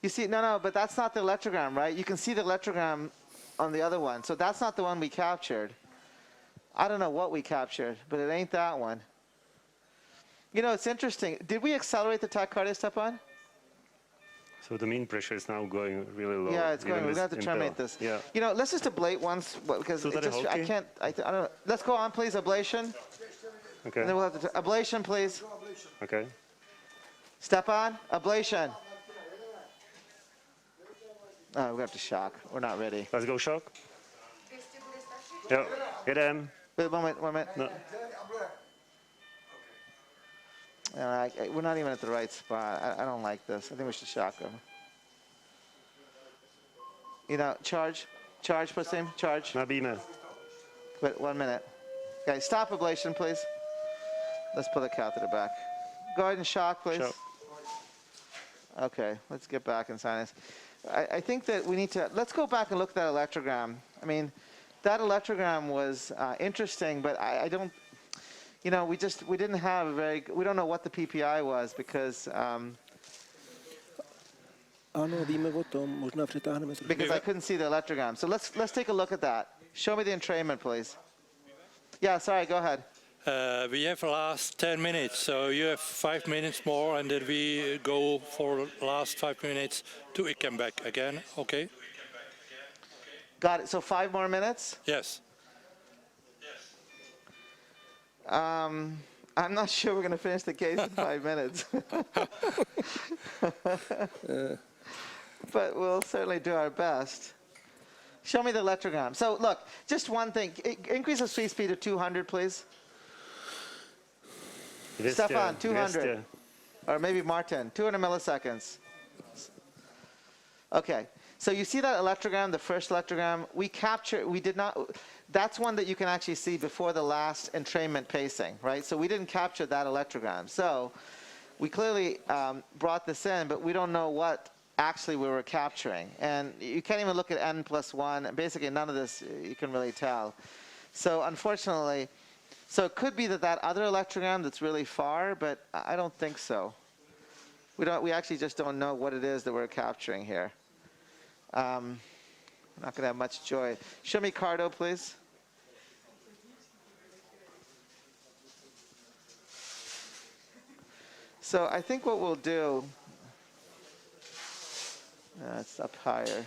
You see, no, but that's not the electrogram, right? You can see the electrogram on the other one. So that's not the one we captured. I don't know what we captured, but it ain't that one. It's interesting. Did we accelerate the tachycardia, Stepan? So the mean pressure is now going really low. Yeah, it's going. We're going to have to terminate this. Yeah. Let's just ablate once, because I can't, I don't know. Let's go on, please, ablation. Okay. And then we'll have to, ablation, please. Okay. Stepan, ablation. Oh, we have to shock. We're not ready. Let's go shock. Yeah, get him. Wait, one minute. No. We're not even at the right spot. I don't like this. I think we should shock him. You know, charge, Prasim, charge. Nabíme. Wait 1 minute. Okay, stop ablation, please. Let's put the catheter back. Go ahead and shock, please. Shock. Okay, let's get back in sinus. I think that we need to, let's go back and look at that electrogram. I mean, that electrogram was interesting, but I don't, you know, we didn't have a very, we don't know what the PPI was because because I couldn't see the electrogram. So let's take a look at that. Show me the entrainment, please. Yeah, sorry, go ahead. We have last 10 minutes, so you have 5 minutes more, and then we go for last 5 minutes to IKEM back again, okay? Got it, so 5 more minutes? Yes. I'm not sure we're going to finish the case in 5 minutes. But we'll certainly do our best. Show me the electrogram. So look, just one thing. Increase the sweep speed to 200, please. Stefan, 200. Or maybe Martin, 200 milliseconds. Okay. So you see that electrogram, the first electrogram? We did not, that's one that you can actually see before the last entrainment pacing, right? So we didn't capture that electrogram. So we clearly brought this in, but we don't know what actually we were capturing. And you can't even look at n+1. Basically, none of this you can really tell. So unfortunately, so it could be that other electrogram that's really far, but I don't think so. We actually just don't know what it is that we're capturing here. I'm not going to have much joy. Show me cardo, please. So I think what we'll do, it's up higher.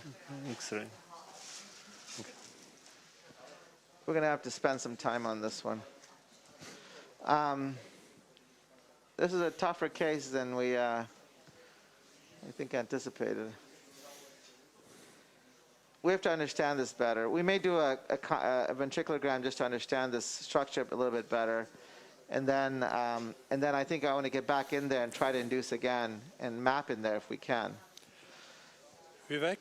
X-ray. Okay. We're going to have to spend some time on this one. This is a tougher case than we, I think, anticipated. We have to understand this better. We may do a ventriculogram just to understand this structure a little bit better. And then I think I want to get back in there and try to induce again and map in there if we can. Vivek?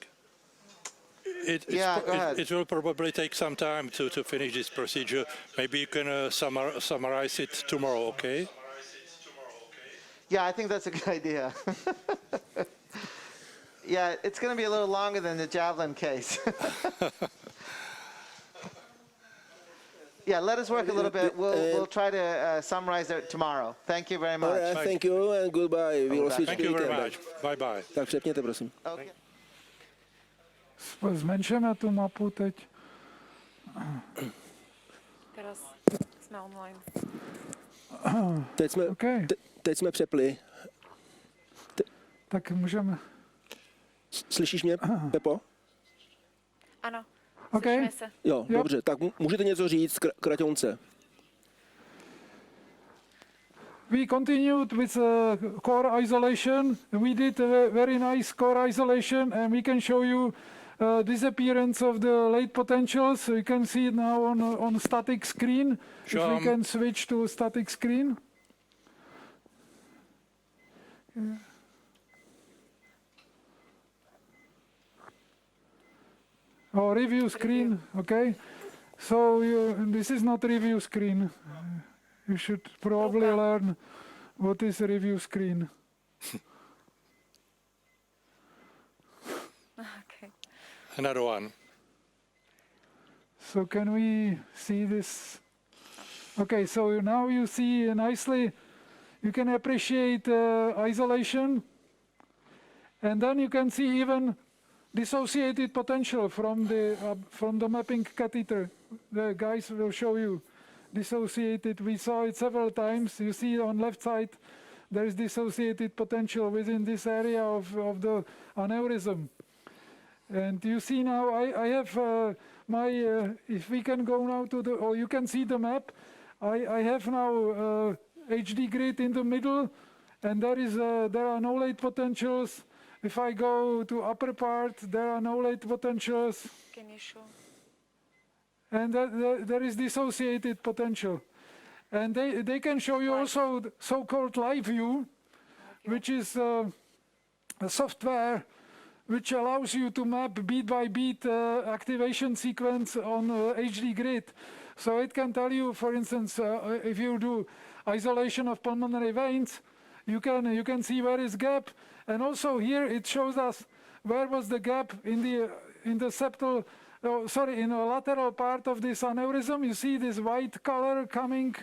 Go ahead. It will probably take some time to finish this procedure. Maybe you can summarize it tomorrow, okay? Yeah, I think that's a good idea. Yeah, it's going to be a little longer than the javelin case. Yeah, let us work a little bit. We'll try to summarize it tomorrow. Thank you very much. Thank you and goodbye. We will switch Thank you very much. Bye-bye. Tak přepněte, prosím. Okay. Zmenšeme tu mapu teď. Teraz jsme online. Teď jsme přepli. Tak můžeme. Slyšíš mě, Pepo? Ano. Okay. Se. Jo, dobře. Tak můžete něco říct kraťonce. We continued with core isolation. We did a very nice core isolation, and we can show you disappearance of the late potentials. So you can see it now on static screen. If we can switch to static screen. Yeah. Oh, review screen, okay. So this is not review screen. You should probably learn what is a review screen. Okay. Another one. So can we see this? Okay, so now you see nicely, you can appreciate isolation. And then you can see even dissociated potential from the mapping catheter. The guys will show you dissociated. We saw it several times. You see on left side there is dissociated potential within this area of the aneurysm. And you see now I have if we can go now to or you can see the map. I have now HD grid in the middle, and there are no late potentials. If I go to upper part, there are no late potentials. Can you show? And there is dissociated potential. And they can show you also the so-called live view, which is a software which allows you to map beat by beat activation sequence on HD grid. So it can tell you, for instance, if you do isolation of pulmonary veins, you can see where is gap, and also here it shows us where was the gap in the septal, in the lateral part of this aneurysm. You see this white color coming,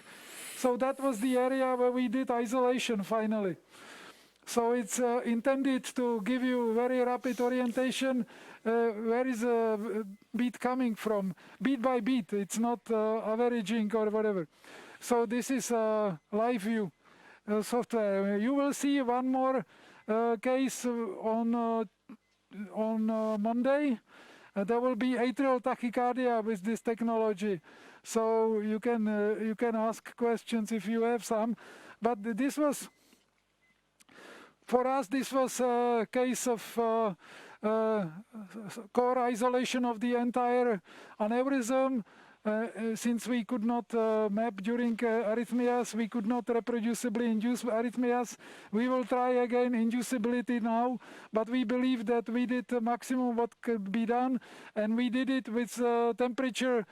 so that was the area where we did isolation finally. So it's intended to give you very rapid orientation. Where is a beat coming from? Beat by beat. It's not averaging or whatever. So this is a live view software. You will see one more case on Monday. There will be atrial tachycardia with this technology. So you can ask questions if you have some. But this was, for us, this was a case of core isolation of the entire aneurysm. Since we could not map during arrhythmias, we could not reproducibly induce arrhythmias. We will try again inducibility now, but we believe that we did the maximum what could be done, and we did it with temperature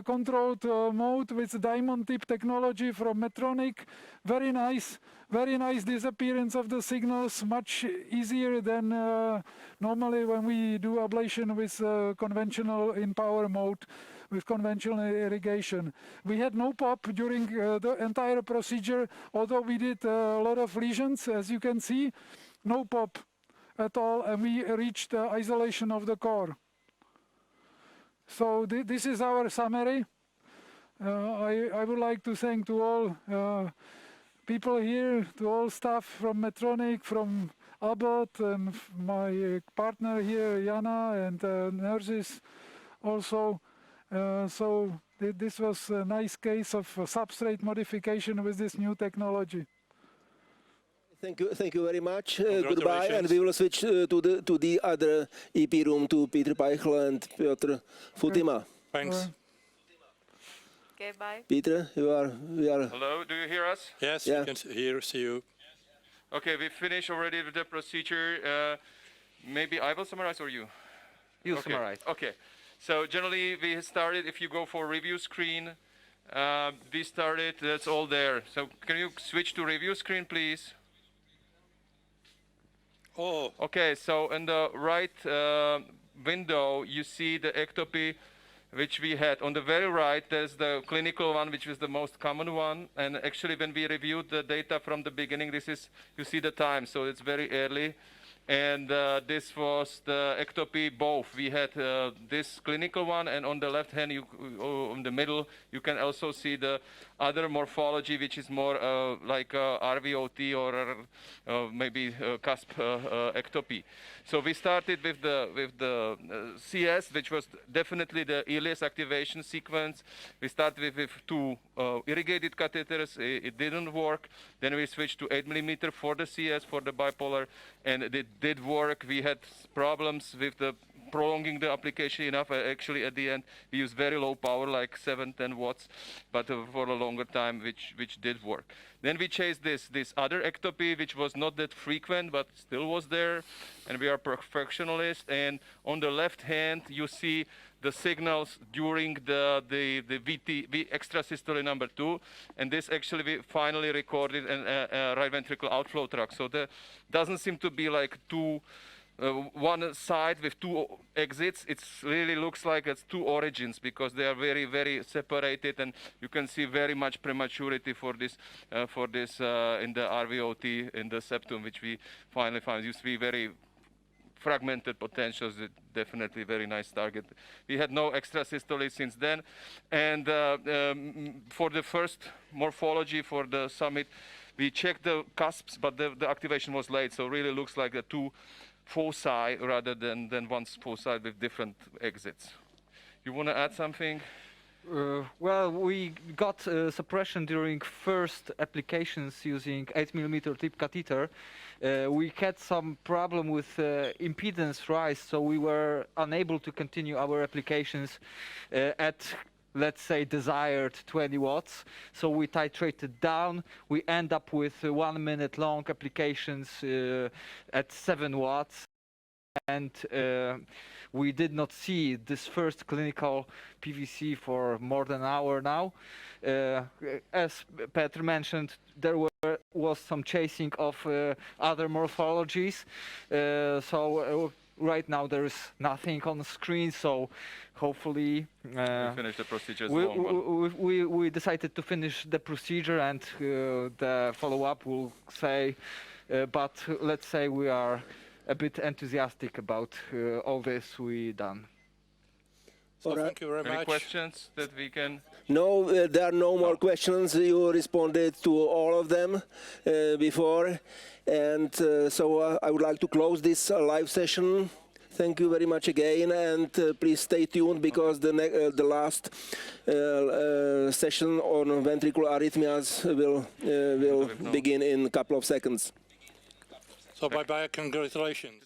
controlled mode with diamond tip technology from Medtronic. Very nice disappearance of the signals, much easier than normally when we do ablation with conventional in power mode, with conventional irrigation. We had no pop during the entire procedure, although we did a lot of lesions, as you can see, no pop at all, and we reached isolation of the core. So this is our summary. I would like to thank to all people here, to all staff from Medtronic, from Abbott, and my partner here, Jana, and nurses also. So this was a nice case of substrate modification with this new technology. Thank you very much. Goodbye, and we will switch to the other EP room to Petr Peichl and Petr Futima. Thanks. Okay, bye. Petr, we are. Hello, do you hear us? Yes, yeah. We can see you. Okay, we finished already with the procedure. Maybe I will summarize, or you? You summarize. Okay. So generally we started, if you go for review screen, we started, that's all there. So can you switch to review screen, please? Oh. Okay, so in the right window, you see the ectopy which we had. On the very right, there's the clinical one, which was the most common one. And actually, when we reviewed the data from the beginning, this is, you see the time, so it's very early. And this was the ectopy both. We had this clinical one, and on the left hand, in the middle, you can also see the other morphology, which is more like RVOT or maybe cusp ectopy. So we started with the CS, which was definitely the earliest activation sequence. We started with two irrigated catheters. It didn't work. Then we switched to 8 mm for the CS, for the bipolar, and it did work. We had problems with the prolonging the application enough. Actually, at the end, we used very low power, like 7-10 watts, but for a longer time, which did work. Then we chased this other ectopy, which was not that frequent, but still was there, and we are perfectionists. And on the left hand, you see the signals during the extrasystoly number 2, and this actually we finally recorded in right ventricular outflow tract. So there doesn't seem to be like one side with two exits. It really looks like it's two origins, because they are very, very separated, and you can see very much prematurity for this in the RVOT in the septum, which we finally found. You see very fragmented potentials, definitely very nice target. We had no extrasystole since then, and for the first morphology for the summit, we checked the cusps, but the activation was late, so really looks like the two foci rather than one foci with different exits. You want to add something? Well, we got suppression during first applications using 8 mm tip catheter. We had some problem with impedance rise, so we were unable to continue our applications at, let's say, desired 20 watts. So we titrated down. We end up with 1 minute long applications at 7 watts. and we did not see this first clinical PVC for more than an hour now. As Petr mentioned, there was some chasing of other morphologies, so right now there is nothing on the screen, so hopefully we finish the procedure. We decided to finish the procedure, and the follow-up will say, but let's say we are a bit enthusiastic about all this we done. So thank you very much. Any questions that we can? No, there are no more questions. You responded to all of them before. And so I would like to close this live session. Thank you very much again, and please stay tuned because the last session on ventricular arrhythmias will begin in a couple of seconds. So bye-bye, congratulations.